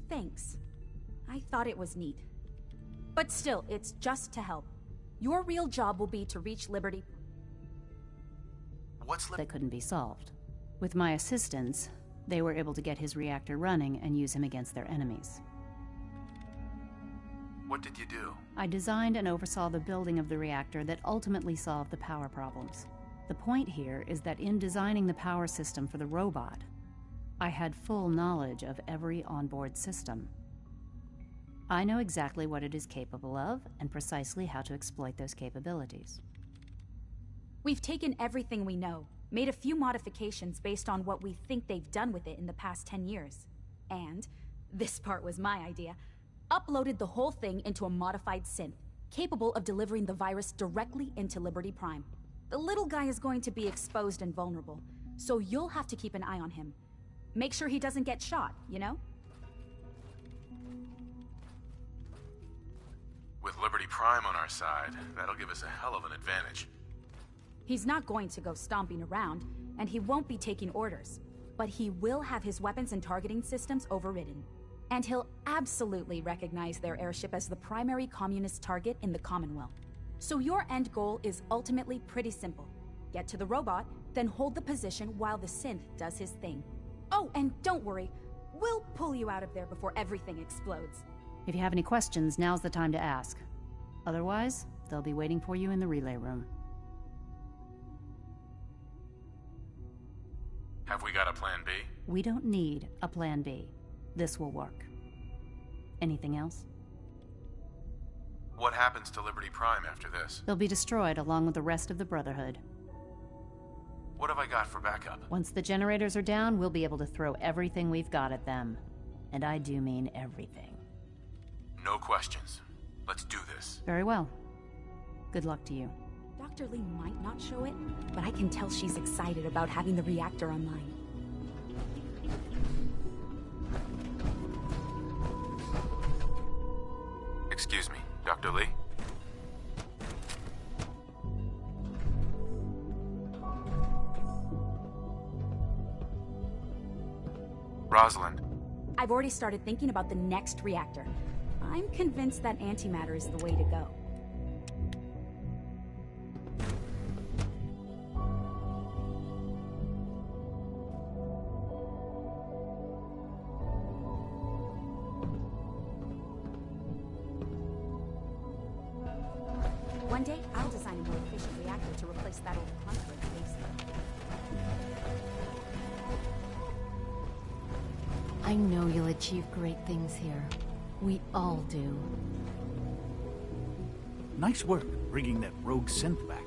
thanks. I thought it was neat. But still, it's just to help. Your real job will be to reach Liberty. That couldn't be solved. With my assistance, they were able to get his reactor running and use him against their enemies. What did you do? I designed and oversaw the building of the reactor that ultimately solved the power problems. The point here is that in designing the power system for the robot, I had full knowledge of every onboard system. I know exactly what it is capable of and precisely how to exploit those capabilities. We've taken everything we know, made a few modifications based on what we think they've done with it in the past 10 years. And, this part was my idea, uploaded the whole thing into a modified synth, capable of delivering the virus directly into Liberty Prime. The little guy is going to be exposed and vulnerable, so you'll have to keep an eye on him. Make sure he doesn't get shot, you know? With Liberty Prime on our side, that'll give us a hell of an advantage. He's not going to go stomping around, and he won't be taking orders. But he will have his weapons and targeting systems overridden. And he'll absolutely recognize their airship as the primary communist target in the Commonwealth. So your end goal is ultimately pretty simple. Get to the robot, then hold the position while the synth does his thing. Oh, and don't worry, we'll pull you out of there before everything explodes. If you have any questions, now's the time to ask. Otherwise, they'll be waiting for you in the relay room. Have we got a plan B? We don't need a plan B. This will work. Anything else? What happens to Liberty Prime after this? They'll be destroyed along with the rest of the Brotherhood. What have I got for backup? Once the generators are down, we'll be able to throw everything we've got at them. And I do mean everything. No questions. Let's do this. Very well. Good luck to you. Dr. Lee might not show it, but I can tell she's excited about having the reactor online. Excuse me, Dr. Lee? Rosalind. I've already started thinking about the next reactor. I'm convinced that antimatter is the way to go. One day, I'll design a more efficient reactor to replace that old clunker in the basement. I know you'll achieve great things here. We all do. Nice work bringing that rogue synth back.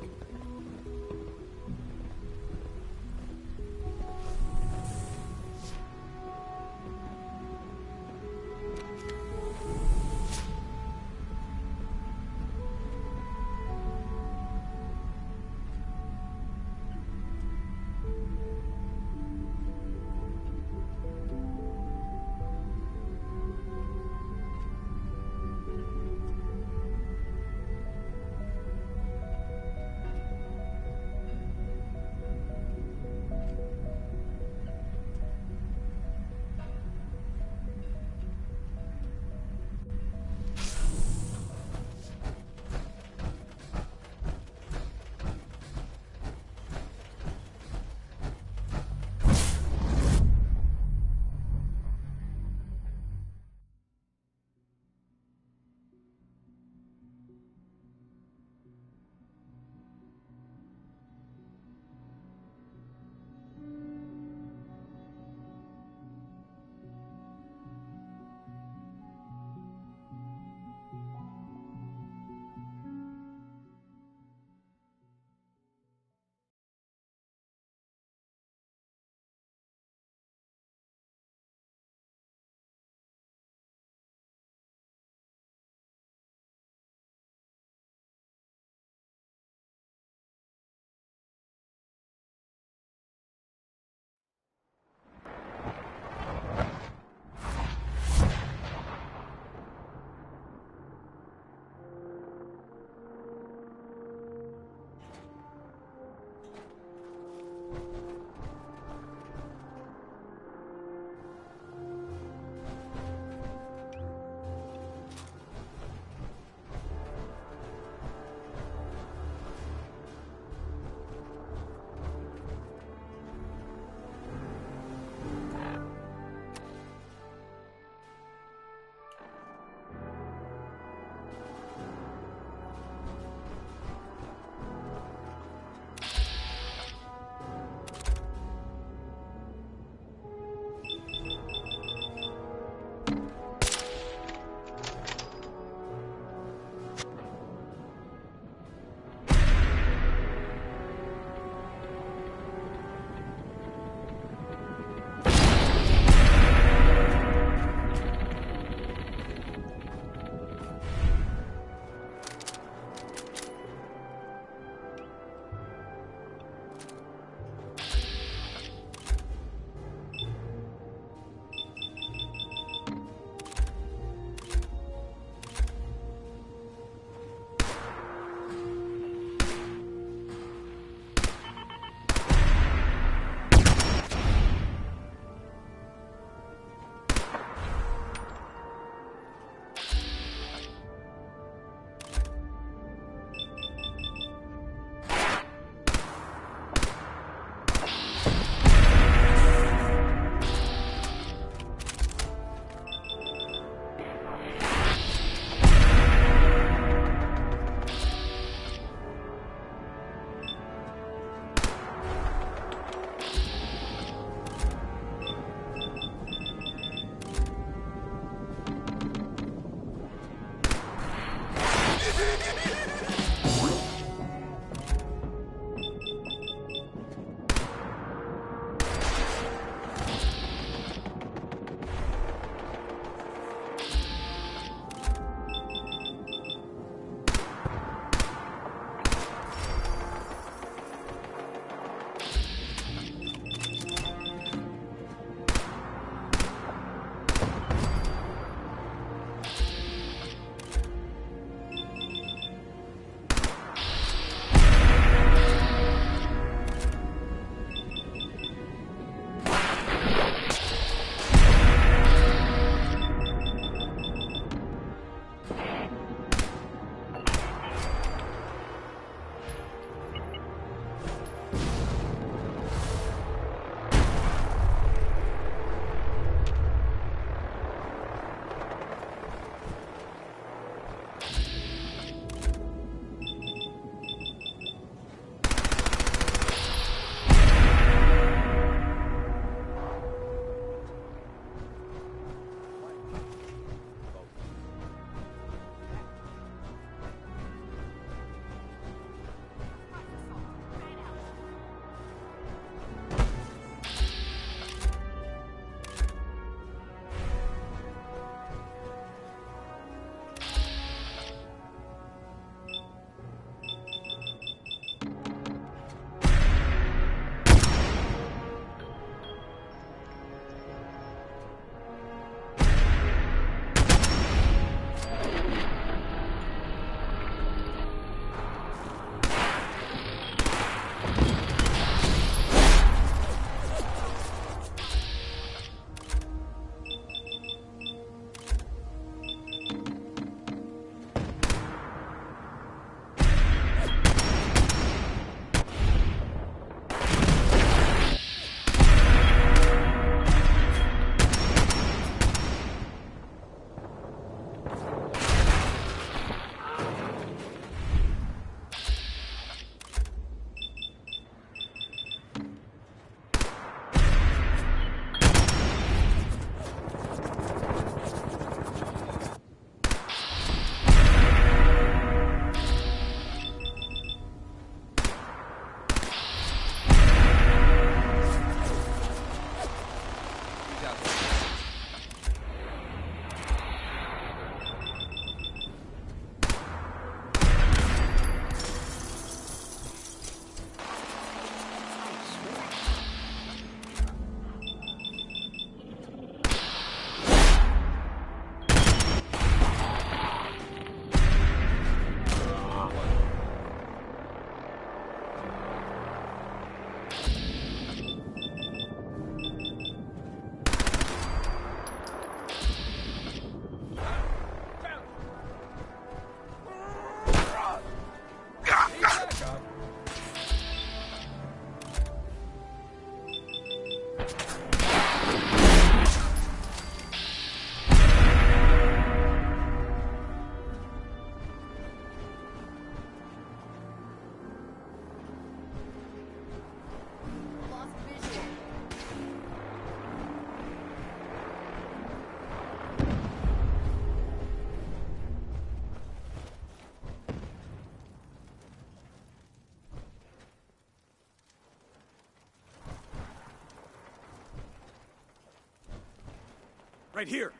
Right here.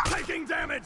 Taking damage!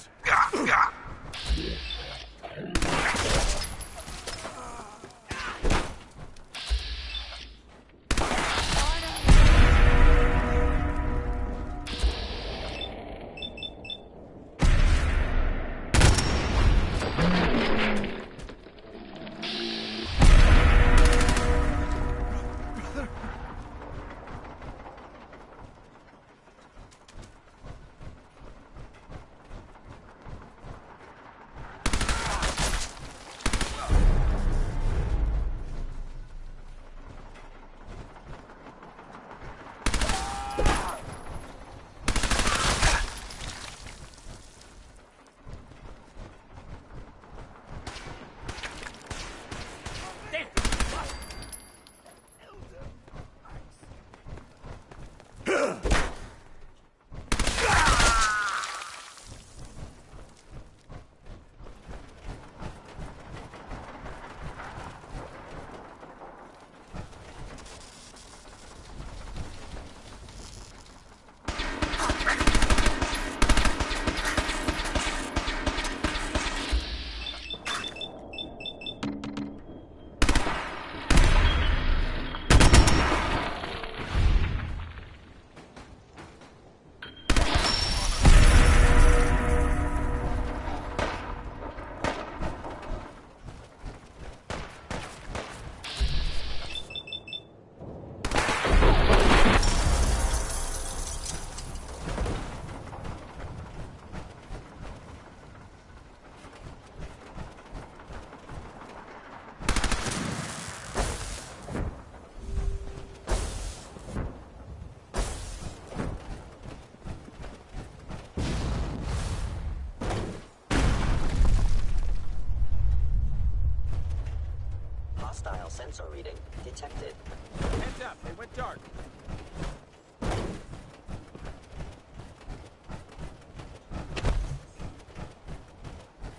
Hostile sensor reading detected. Heads up, they went dark.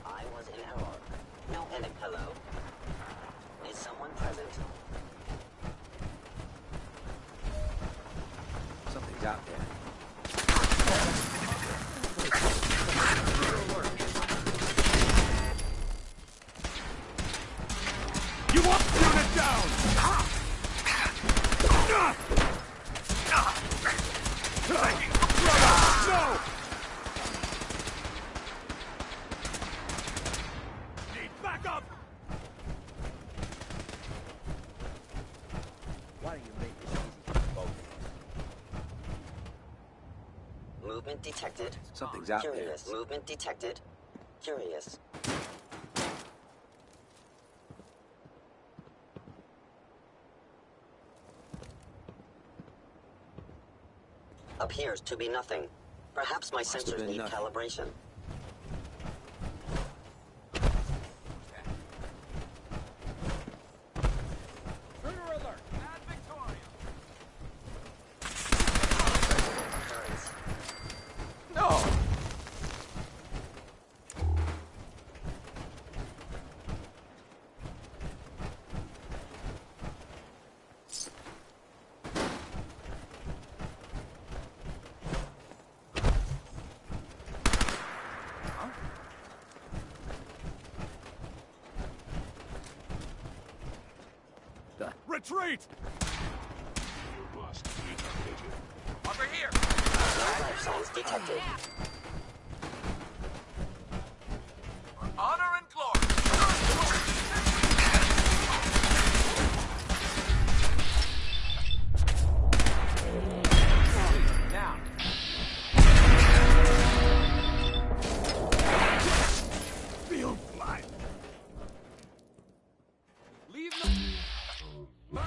I was in error. No enemy. Hello? Is someone present? Something's out there. You want unit down! No! Need backup! Why don't you make this easy for both? Movement detected. Something's out Curious. Movement detected. Curious. Appears to be nothing. Perhaps my sensors need calibration. Intruder alert! Add Victoria! No! Retreat! Over here! No life signs detected. Honor and glory! Now! Feel blind! Leave them! Bye!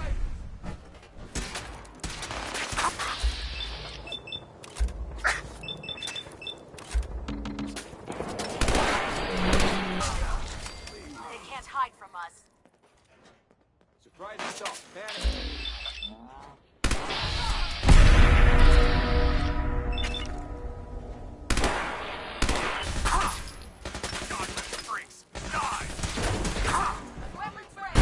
They can't hide from us. Surprise assault. Panic. Godless freaks! Die! Weapons ready.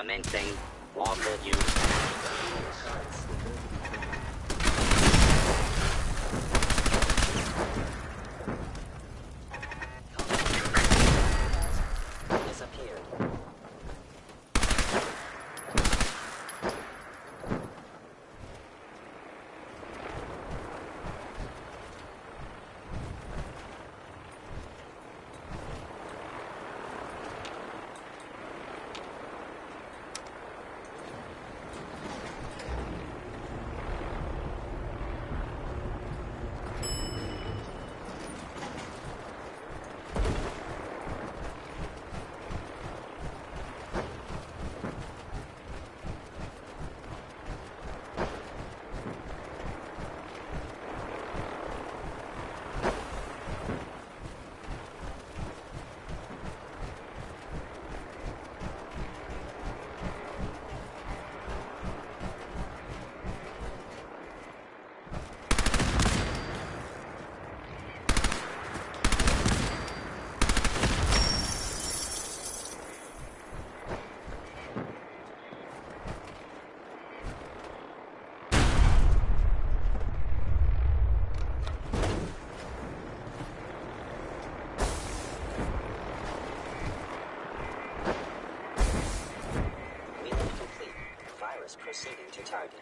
Commencing lawful use. Disappeared. Proceeding to target.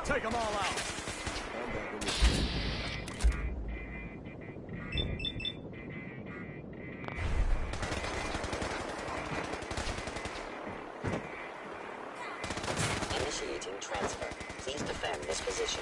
Take them all out. Initiating transfer. Please defend this position.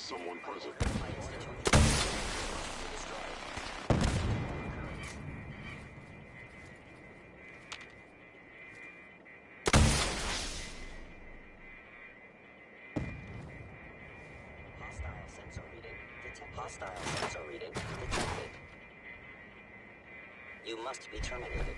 someone present. Hostile sensor reading detected. You must be terminated.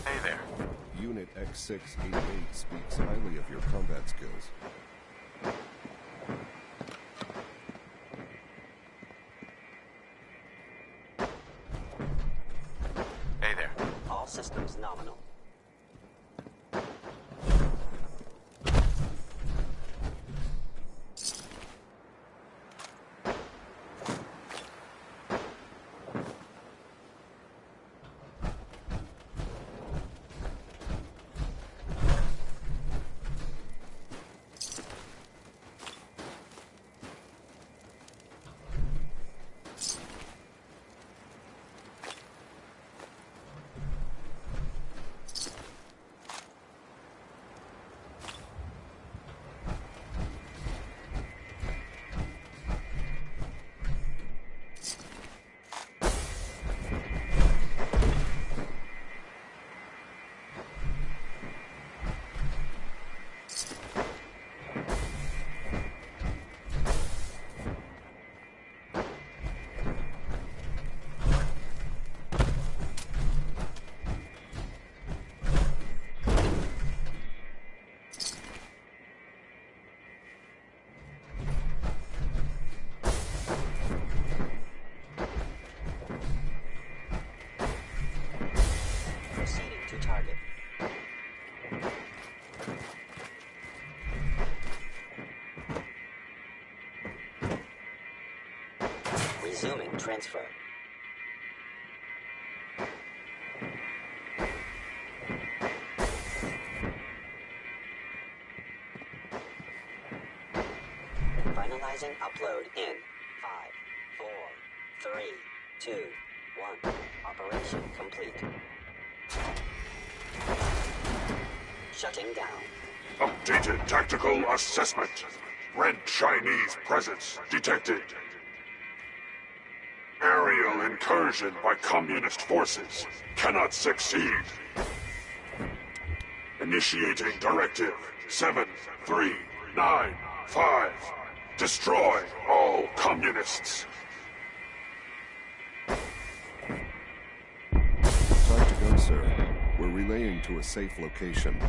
Hey there. Unit X688 speaks highly of your combat skills. Hey there. All systems nominal. Proceeding to target. Resuming transfer. Finalizing upload in 5, 4, 3, 2, 1. Operation complete. Shutting down. Updated tactical assessment. Red Chinese presence detected. Aerial incursion by communist forces cannot succeed. Initiating directive 7395. Destroy all communists. Time to go, sir. We're relaying to a safe location.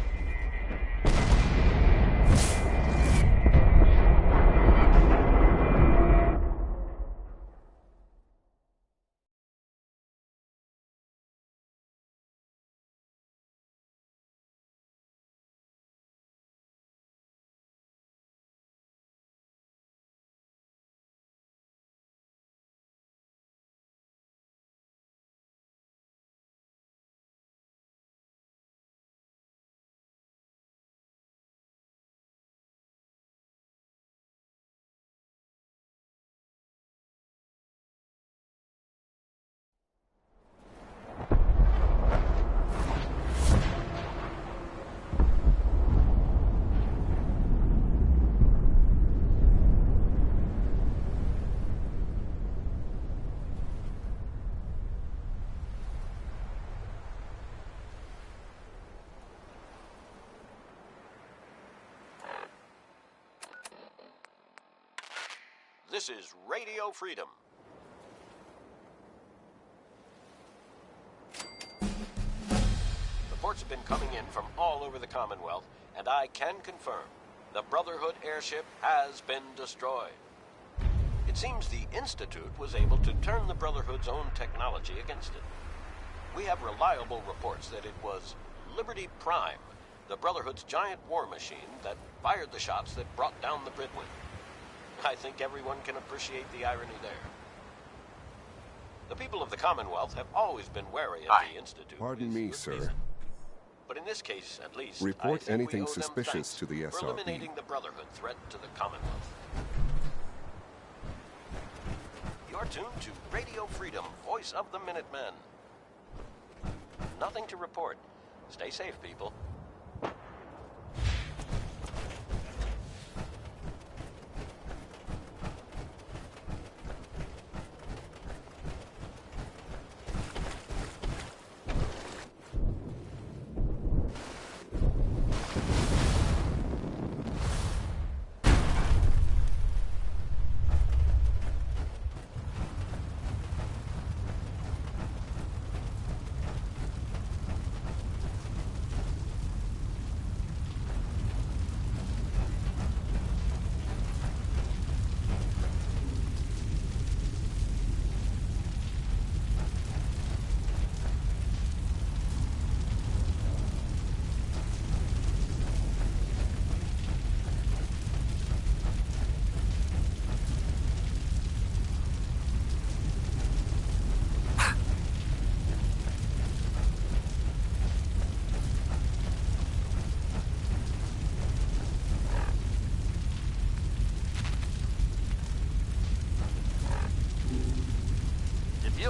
This is Radio Freedom. Reports have been coming in from all over the Commonwealth, and I can confirm the Brotherhood airship has been destroyed. It seems the Institute was able to turn the Brotherhood's own technology against it. We have reliable reports that it was Liberty Prime, the Brotherhood's giant war machine, that fired the shots that brought down the Bridwin. I think everyone can appreciate the irony there. The people of the Commonwealth have always been wary of the Institute. Pardon me, sir. But in this case, at least, Report I think anything we owe them suspicious thanks to the for SRB. eliminating the Brotherhood threat to the Commonwealth. You're tuned to Radio Freedom, voice of the Minutemen. Nothing to report. Stay safe, people.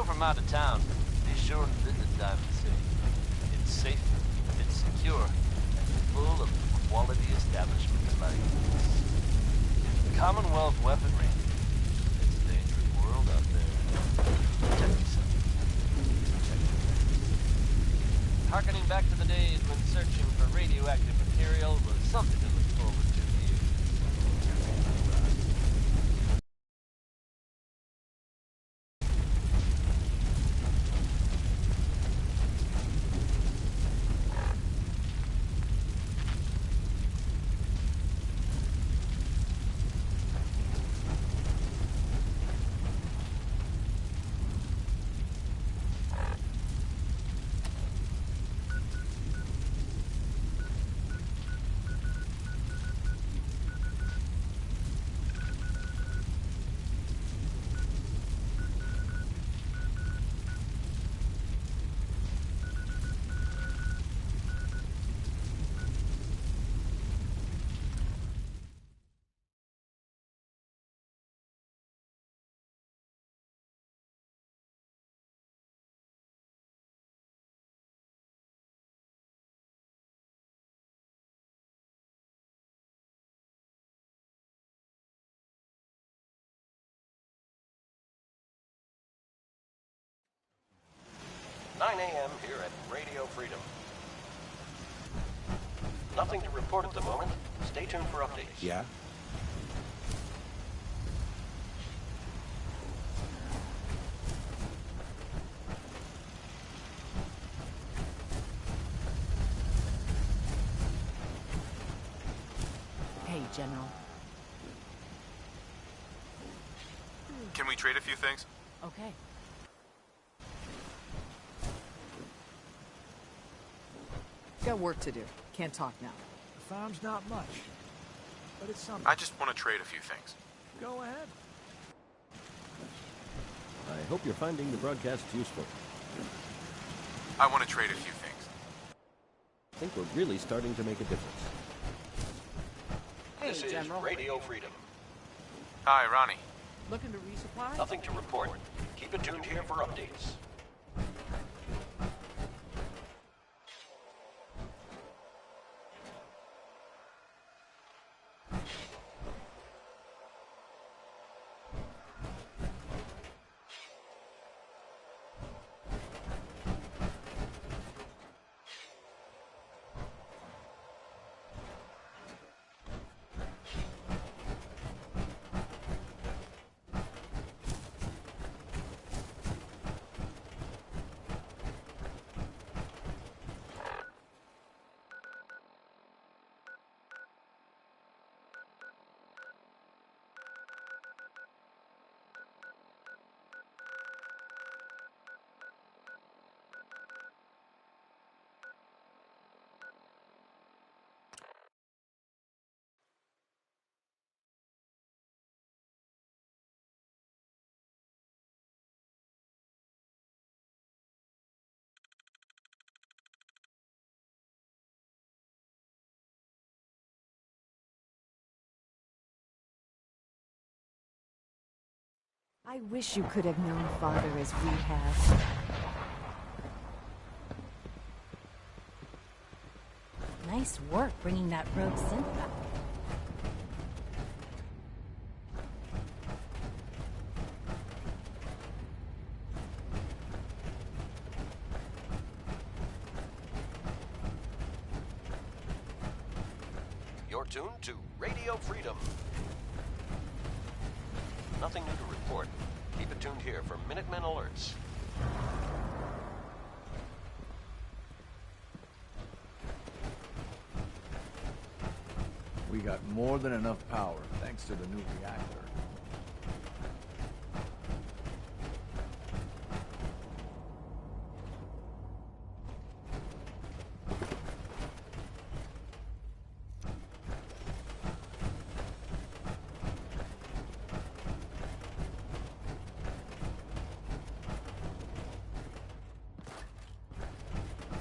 From out of town, be sure to visit Diamond City. It's safe, it's secure, and full of quality establishments like this. Commonwealth weaponry. It's a dangerous world out there. Protect yourself. Protect your friends. Harkening back to the days when searching for radioactive material was something to look forward to here. Nine a.m. here at Radio Freedom. Nothing to report at the moment. Stay tuned for updates. Yeah? Hey, General. Can we trade a few things? Okay. Got work to do. Can't talk now. The farm's not much, but it's something. I just want to trade a few things. Go ahead. I hope you're finding the broadcast useful. I want to trade a few things. I think we're really starting to make a difference. This is General. Radio Freedom. Hi, Ronnie. Looking to resupply? Nothing to report. Keep it tuned here for updates. I wish you could have known Father as we have. Nice work bringing that rogue synth back. You're tuned to Radio Freedom. Nothing new to report. Keep it tuned here for Minutemen alerts. We got more than enough power, thanks to the new reactor.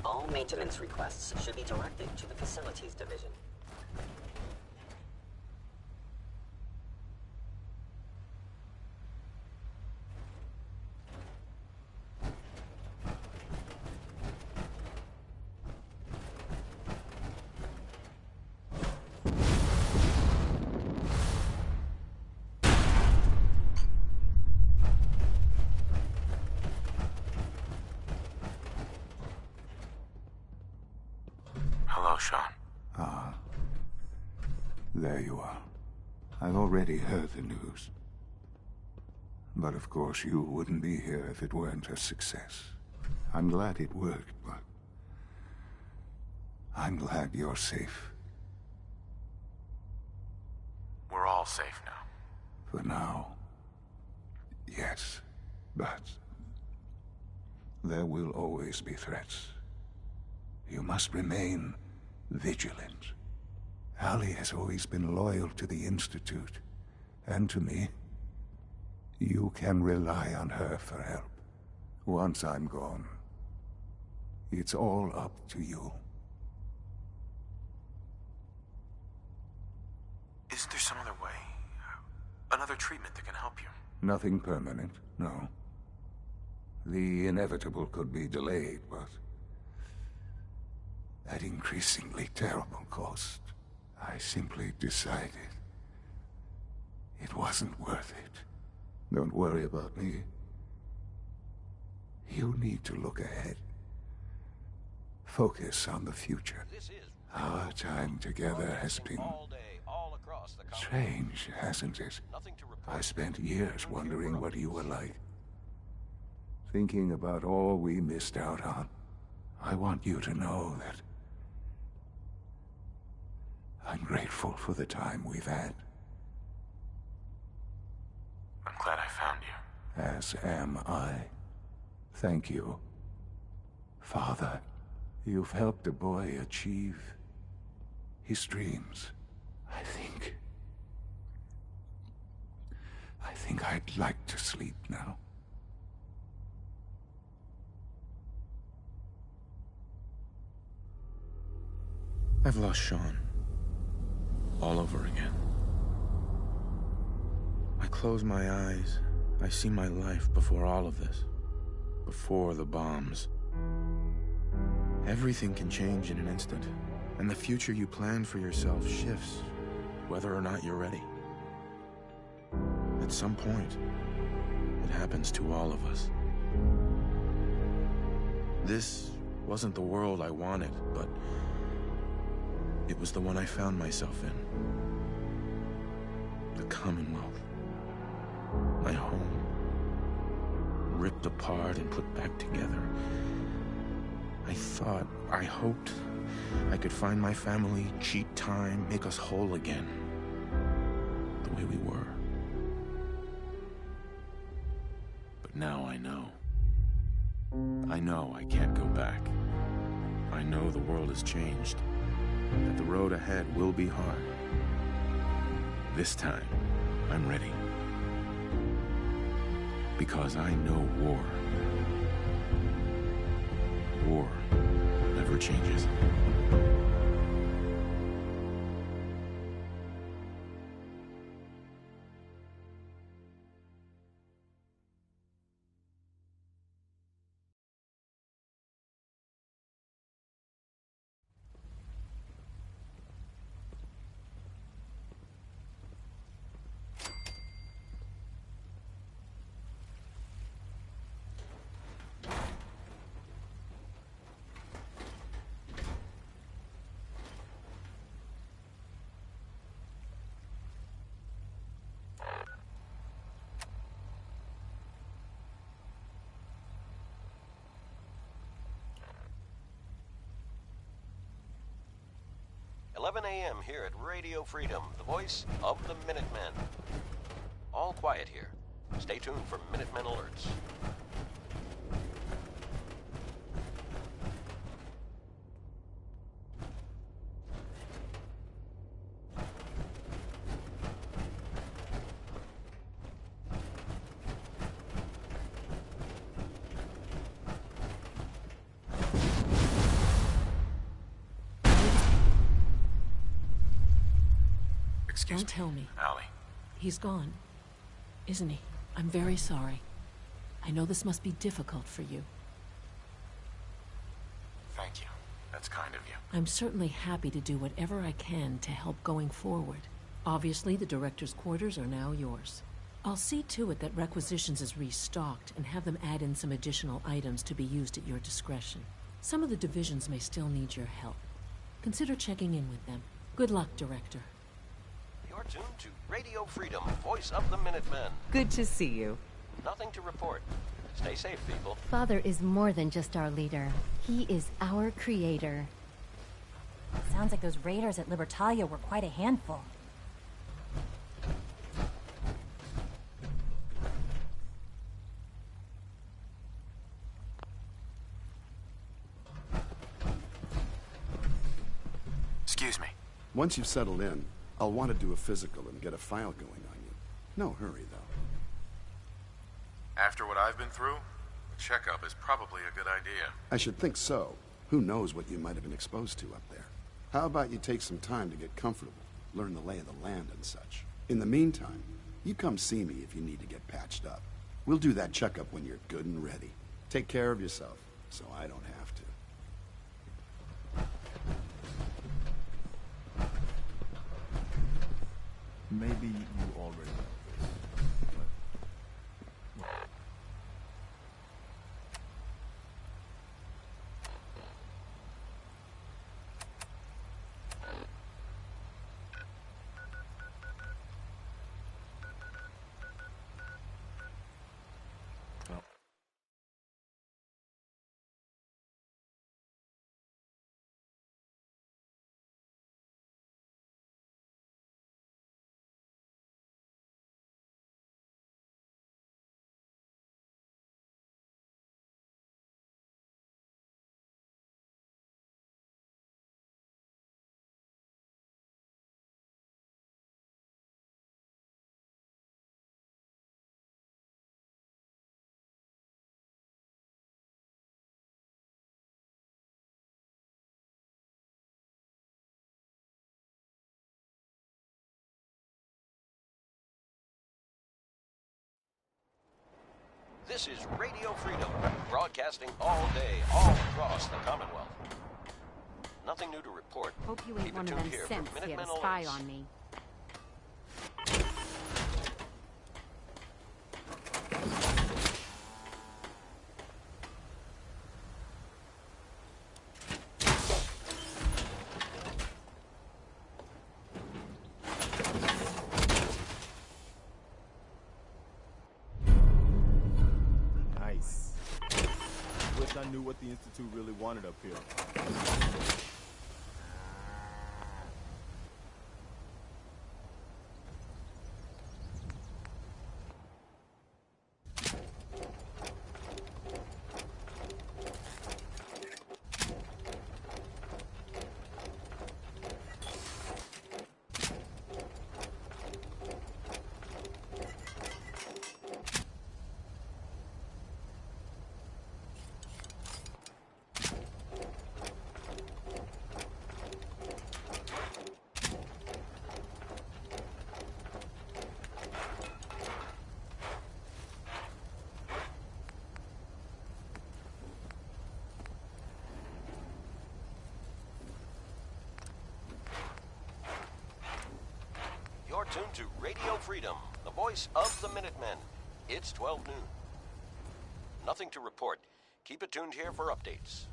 All maintenance requests should be directed to the Facilities Division. Hello, Sean. Ah. There you are. I've already heard the news. But of course you wouldn't be here if it weren't a success. I'm glad it worked, but I'm glad you're safe. We're all safe now. For now. Yes. But there will always be threats. You must remain vigilant. Allie has always been loyal to the Institute, and to me. You can rely on her for help. Once I'm gone, it's all up to you. Isn't there some other way? Another treatment that can help you? Nothing permanent, no. The inevitable could be delayed, but at increasingly terrible cost, I simply decided it wasn't worth it. Don't worry about me. You need to look ahead. Focus on the future. Our time together has been strange, hasn't it? I spent years wondering what you were like. Thinking about all we missed out on. I want you to know that I'm grateful for the time we've had. I'm glad I found you. As am I. Thank you. Father, you've helped a boy achieve his dreams. I think I'd like to sleep now. I've lost Sean. All over again. I close my eyes. I see my life before all of this. Before the bombs. Everything can change in an instant. And the future you plan for yourself shifts, whether or not you're ready. At some point, it happens to all of us. This wasn't the world I wanted, but it was the one I found myself in. The Commonwealth. My home. Ripped apart and put back together. I hoped I could find my family, cheat time, make us whole again. The way we were. But now I know. I know I can't go back. I know the world has changed. That the road ahead will be hard. This time, I'm ready. Because I know war. War never changes. 11 a.m. here at Radio Freedom, the voice of the Minutemen. All quiet here. Stay tuned for Minutemen alerts. Excuse Don't tell me. Allie. He's gone, isn't he? I'm very sorry. I know this must be difficult for you. Thank you. That's kind of you. I'm certainly happy to do whatever I can to help going forward. Obviously, the director's quarters are now yours. I'll see to it that Requisitions is restocked and have them add in some additional items to be used at your discretion. Some of the divisions may still need your help. Consider checking in with them. Good luck, Director. You're tuned to Radio Freedom, voice of the Minutemen. Good to see you. Nothing to report. Stay safe, people. Father is more than just our leader. He is our creator. Sounds like those raiders at Libertalia were quite a handful. Excuse me. Once you've settled in, I'll want to do a physical and get a file going on you. No hurry, though. After what I've been through, a checkup is probably a good idea. I should think so. Who knows what you might have been exposed to up there. How about you take some time to get comfortable, learn the lay of the land and such. In the meantime, you come see me if you need to get patched up. We'll do that checkup when you're good and ready. Take care of yourself, so I don't have to. Maybe you already know this, but... This is Radio Freedom, broadcasting all day, all across the Commonwealth. Nothing new to report. Hope you ain't Keep it one of tuned them here for simps you have a Minutemen spy alerts. on me. Nice. Wish I knew what the Institute really wanted up here. You're tuned to Radio Freedom, the voice of the Minutemen. It's 12 noon. Nothing to report. Keep it tuned here for updates.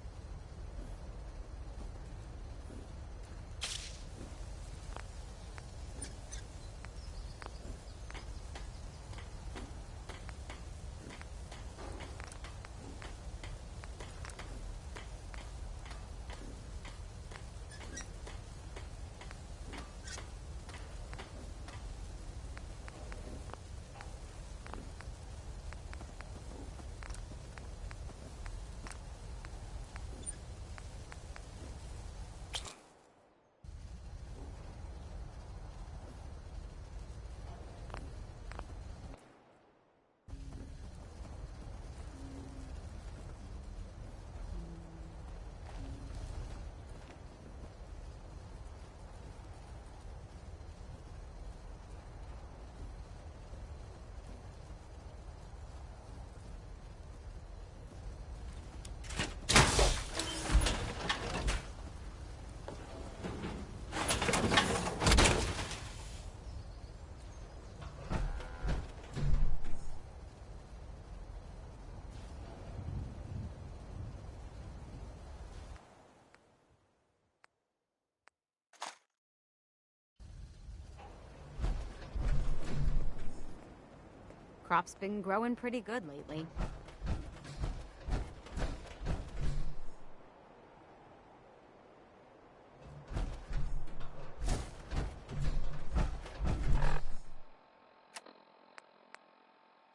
Crop's been growing pretty good lately.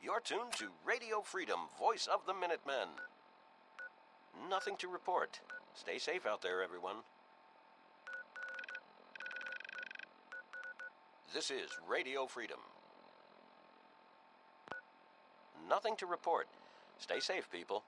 You're tuned to Radio Freedom, voice of the Minutemen. Nothing to report. Stay safe out there, everyone. This is Radio Freedom. Nothing to report. Stay safe, people.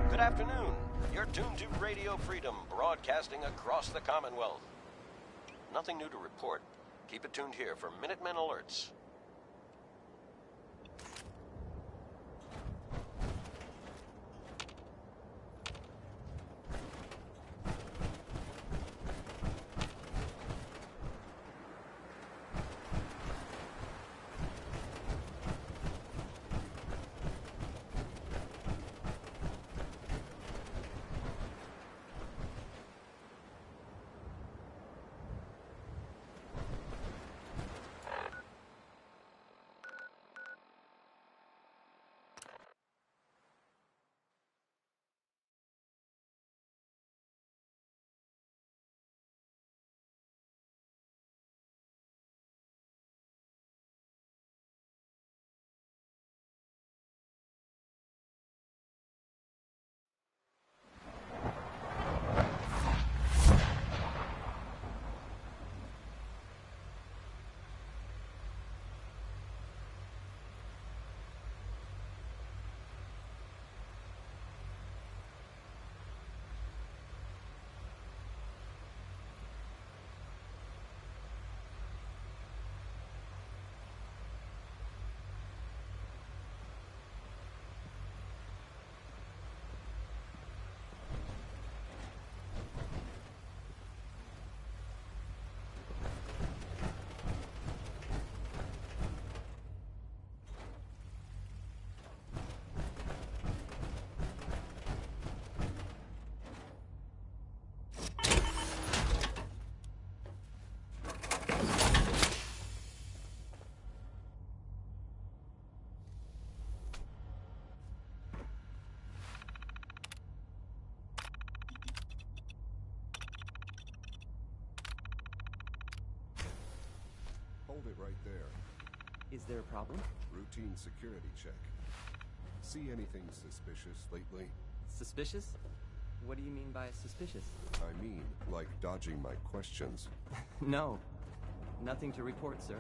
Good afternoon. You're tuned to Radio Freedom, broadcasting across the Commonwealth. Nothing new to report. Keep it tuned here for Minutemen alerts. Hold it right there. Is there a problem? Routine security check. See anything suspicious lately? Suspicious? What do you mean by suspicious? I mean, like dodging my questions. No. Nothing to report, sir.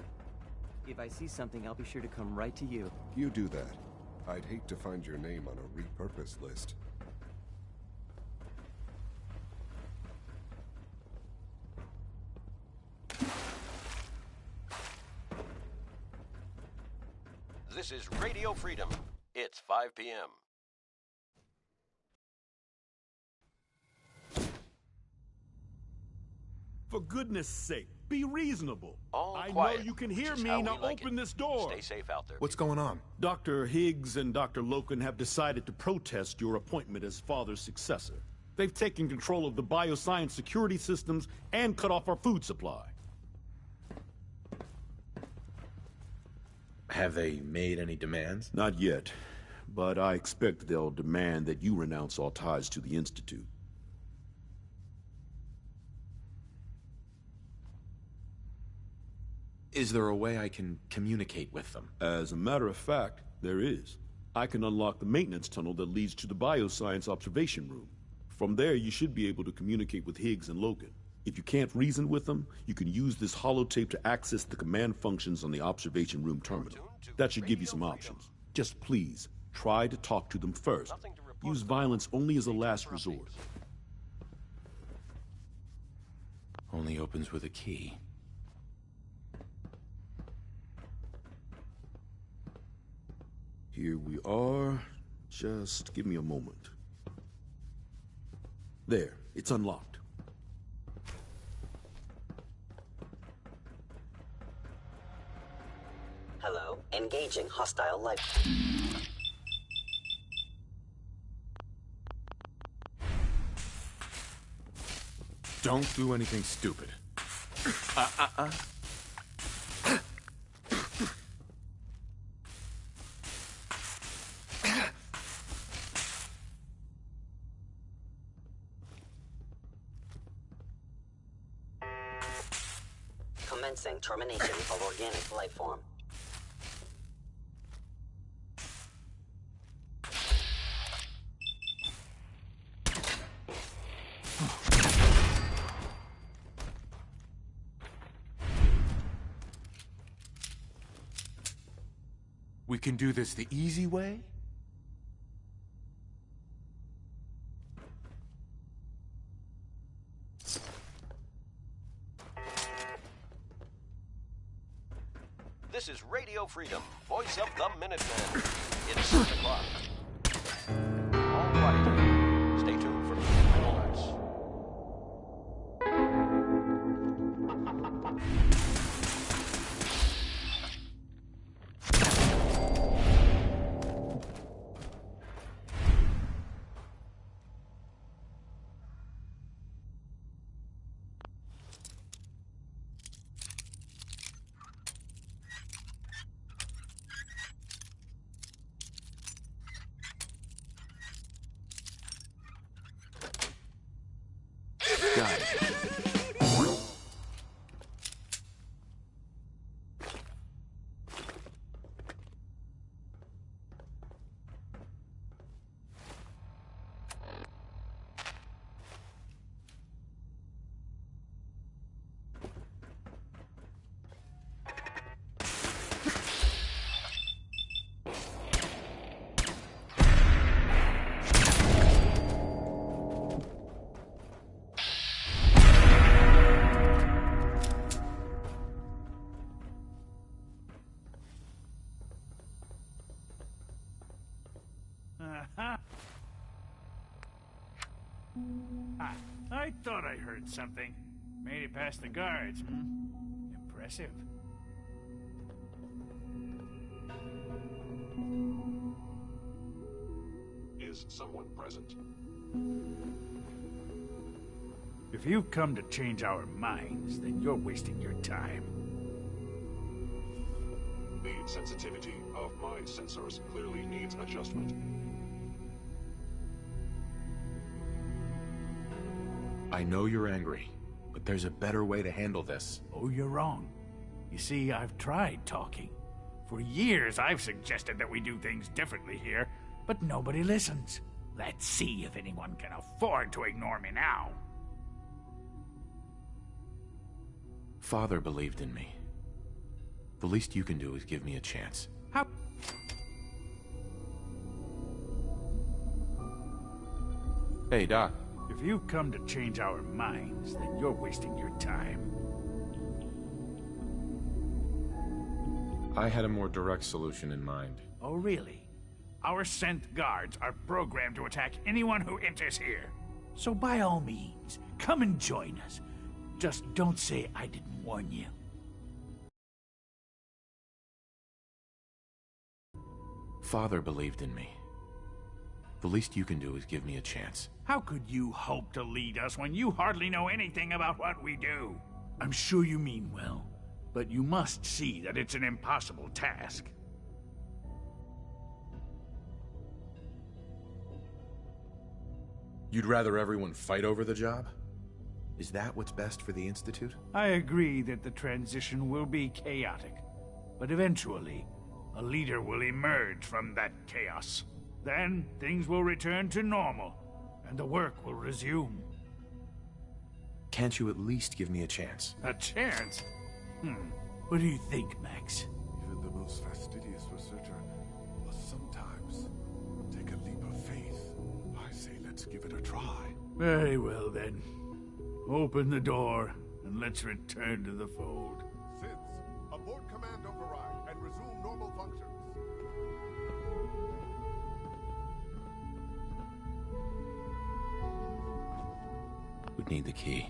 If I see something, I'll be sure to come right to you. You do that. I'd hate to find your name on a repurpose list. This is Radio Freedom. It's 5 p.m. For goodness sake, be reasonable. All I quiet, know you can which hear is me. how we Now like open it. this door. Stay safe out there. What's going on? Dr. Higgs and Dr. Loken have decided to protest your appointment as father's successor. They've taken control of the bioscience security systems and cut off our food supply. Have they made any demands? Not yet, but I expect they'll demand that you renounce all ties to the Institute. Is there a way I can communicate with them? As a matter of fact, there is. I can unlock the maintenance tunnel that leads to the bioscience observation room. From there, you should be able to communicate with Higgs and Logan. If you can't reason with them, you can use this holotape to access the command functions on the observation room terminal. That should give you some options. Just please, try to talk to them first. Use violence only as a last resort. Only opens with a key. Here we are. Just give me a moment. There, it's unlocked. Hello, engaging hostile life. Don't do anything stupid. Commencing termination of organic life form. We can do this the easy way? This is Radio Freedom, voice of the Minutemen. It's 6 o'clock. All quiet. Stay tuned for Minutemen alerts. Got it. I thought I heard something. Made it past the guards, Impressive. Is someone present? If you've come to change our minds, then you're wasting your time. The sensitivity of my sensors clearly needs adjustment. I know you're angry, but there's a better way to handle this. Oh, you're wrong. You see, I've tried talking. For years, I've suggested that we do things differently here, but nobody listens. Let's see if anyone can afford to ignore me now. Father believed in me. The least you can do is give me a chance. How? Hey, Doc. If you've come to change our minds, then you're wasting your time. I had a more direct solution in mind. Oh, really? Our sent guards are programmed to attack anyone who enters here. So by all means, come and join us. Just don't say I didn't warn you. Father believed in me. The least you can do is give me a chance. How could you hope to lead us when you hardly know anything about what we do? I'm sure you mean well, but you must see that it's an impossible task. You'd rather everyone fight over the job? Is that what's best for the Institute? I agree that the transition will be chaotic, but eventually, a leader will emerge from that chaos. Then, things will return to normal, and the work will resume. Can't you at least give me a chance? A chance? What do you think, Max? Even the most fastidious researcher must sometimes take a leap of faith. I say let's give it a try. Very well, then. Open the door, and let's return to the fold. Sids, abort command override and resume normal functions. Would need the key.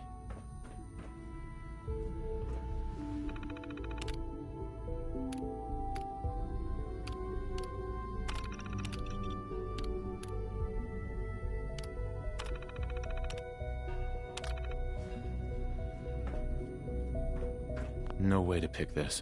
No way to pick this.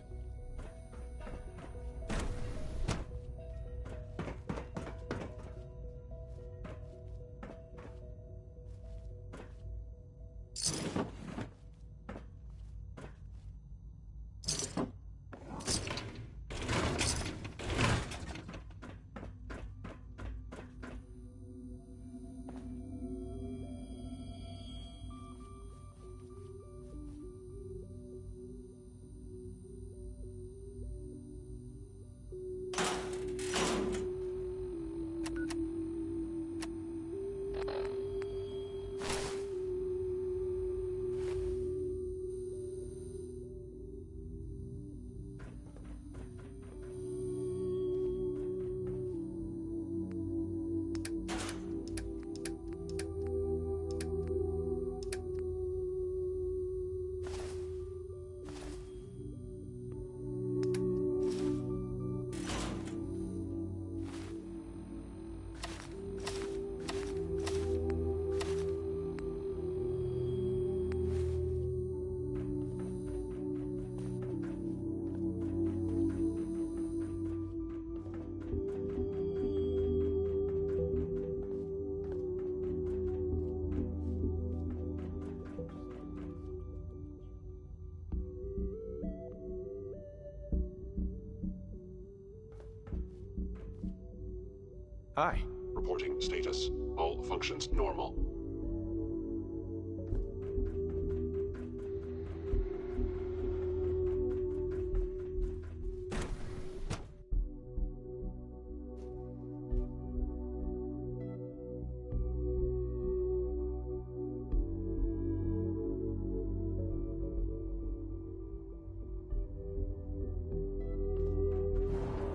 Hi. Reporting status. All functions normal.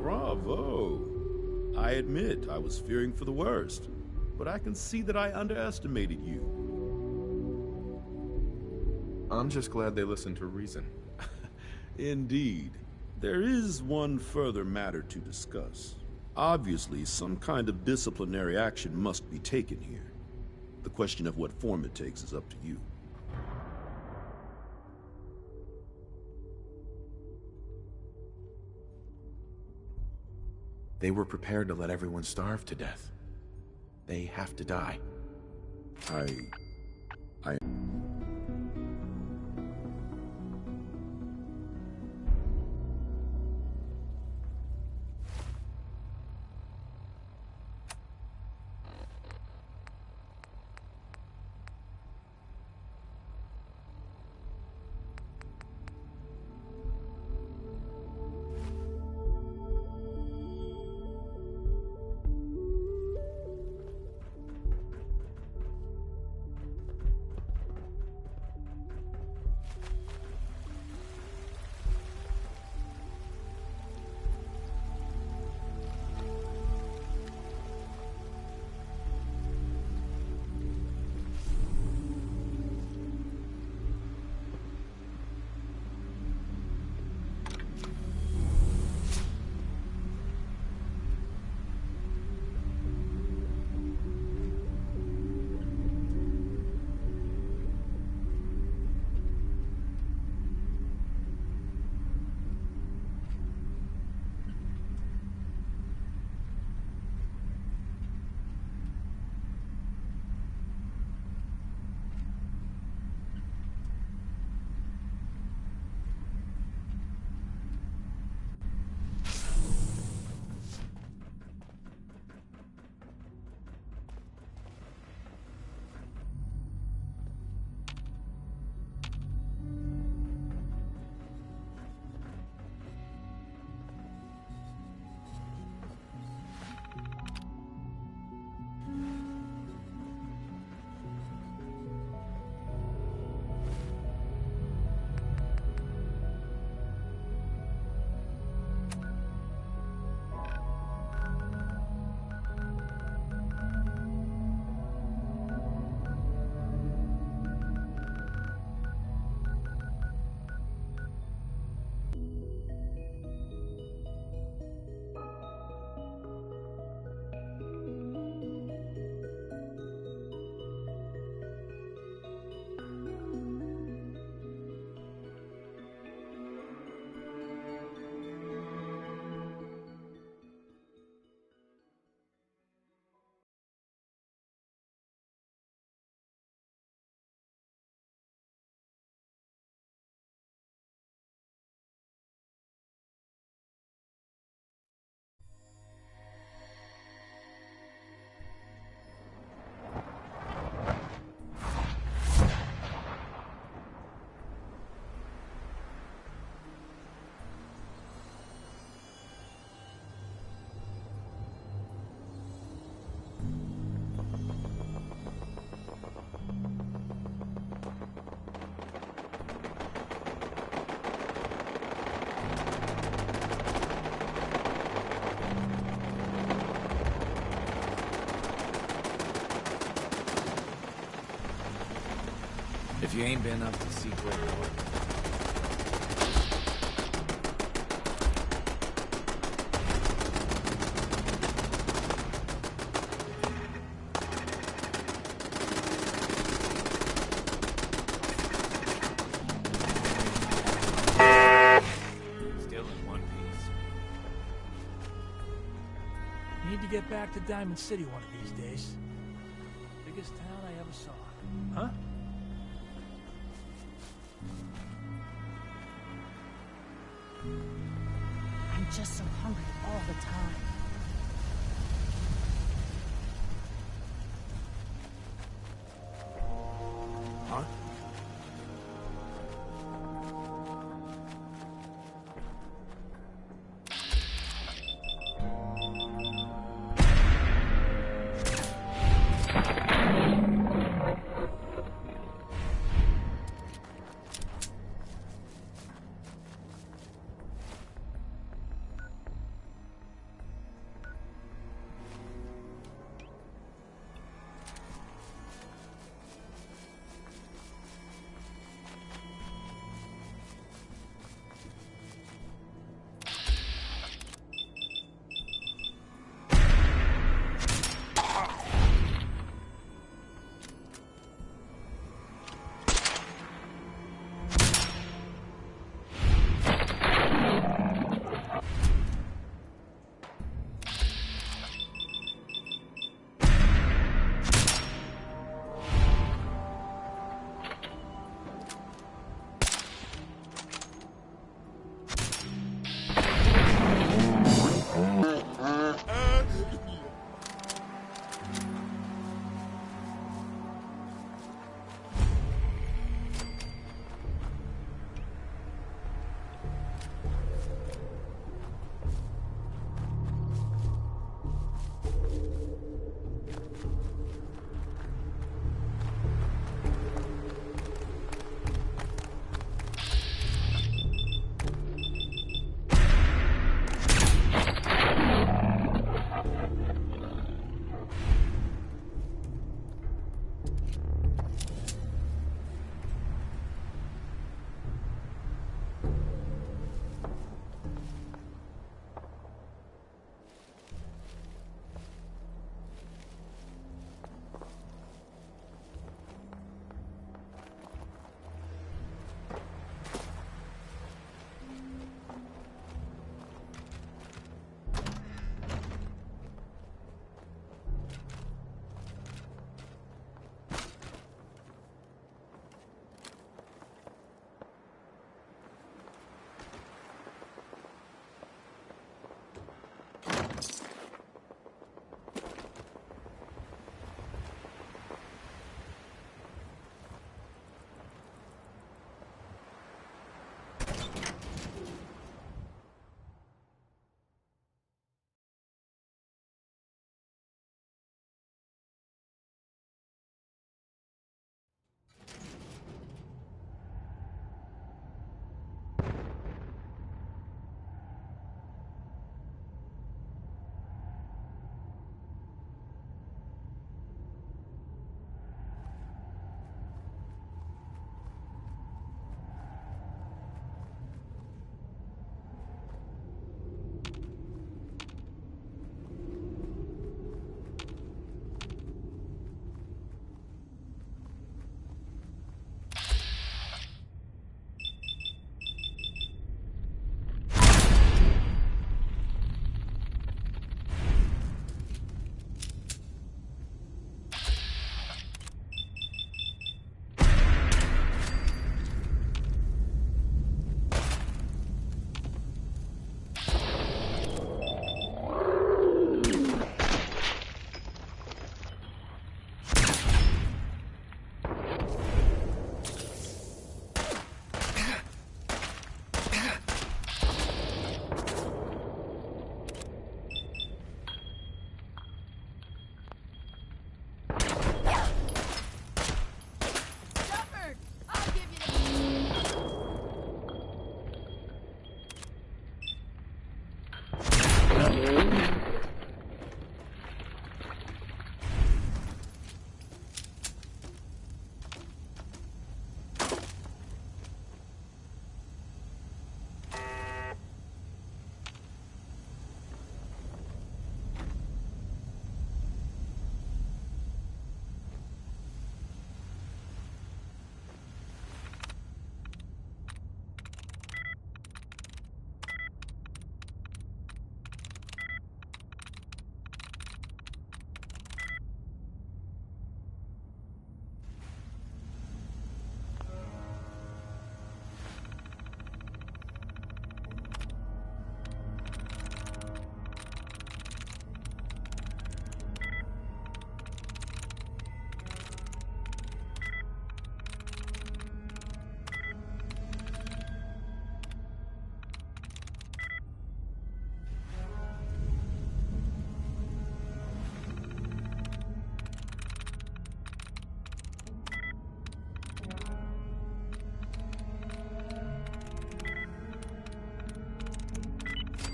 Bravo! I admit I was fearing for the worst, but I can see that I underestimated you. I'm just glad they listened to reason. Indeed. There is one further matter to discuss. Obviously, some kind of disciplinary action must be taken here. The question of what form it takes is up to you. They were prepared to let everyone starve to death. They have to die. I... you ain't been up to see Great North. Need to get back to Diamond City one of these days. Biggest town I ever saw. Huh? I'm just so hungry all the time. Huh?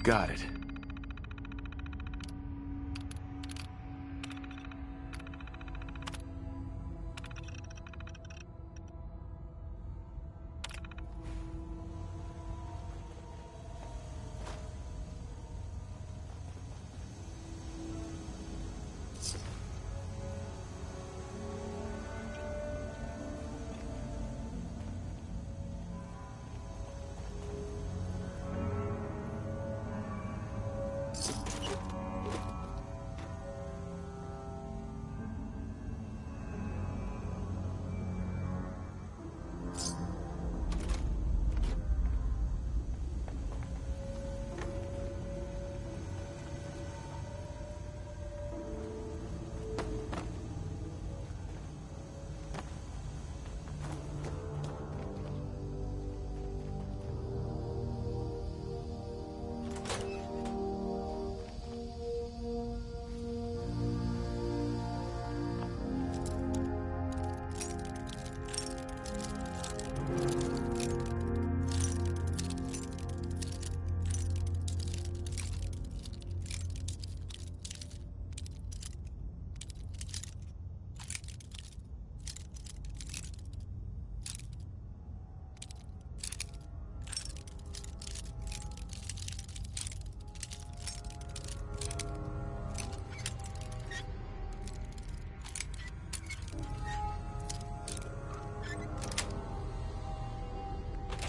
Got it.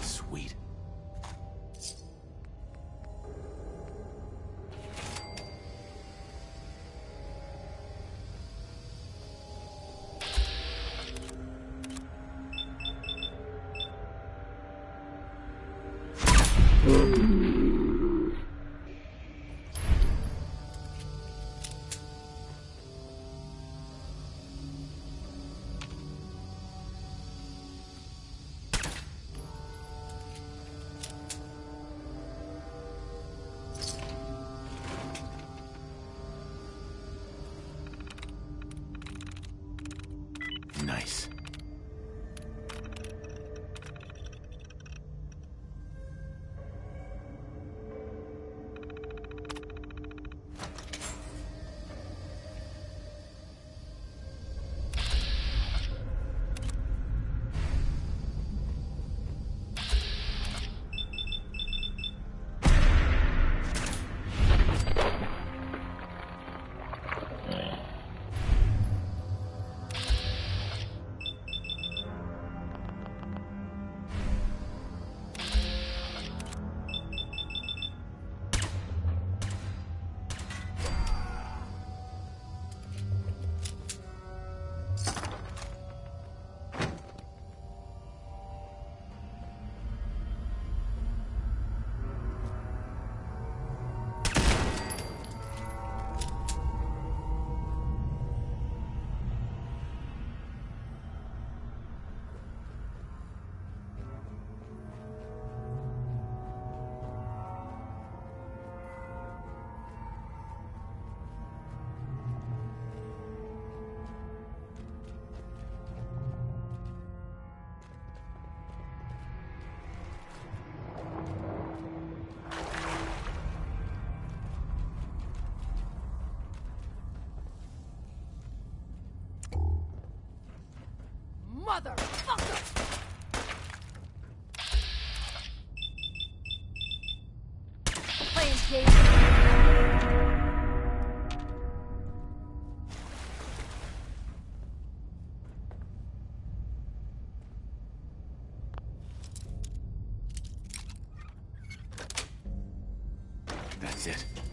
Sweet. Nice. Motherfucker! Playing games. That's it.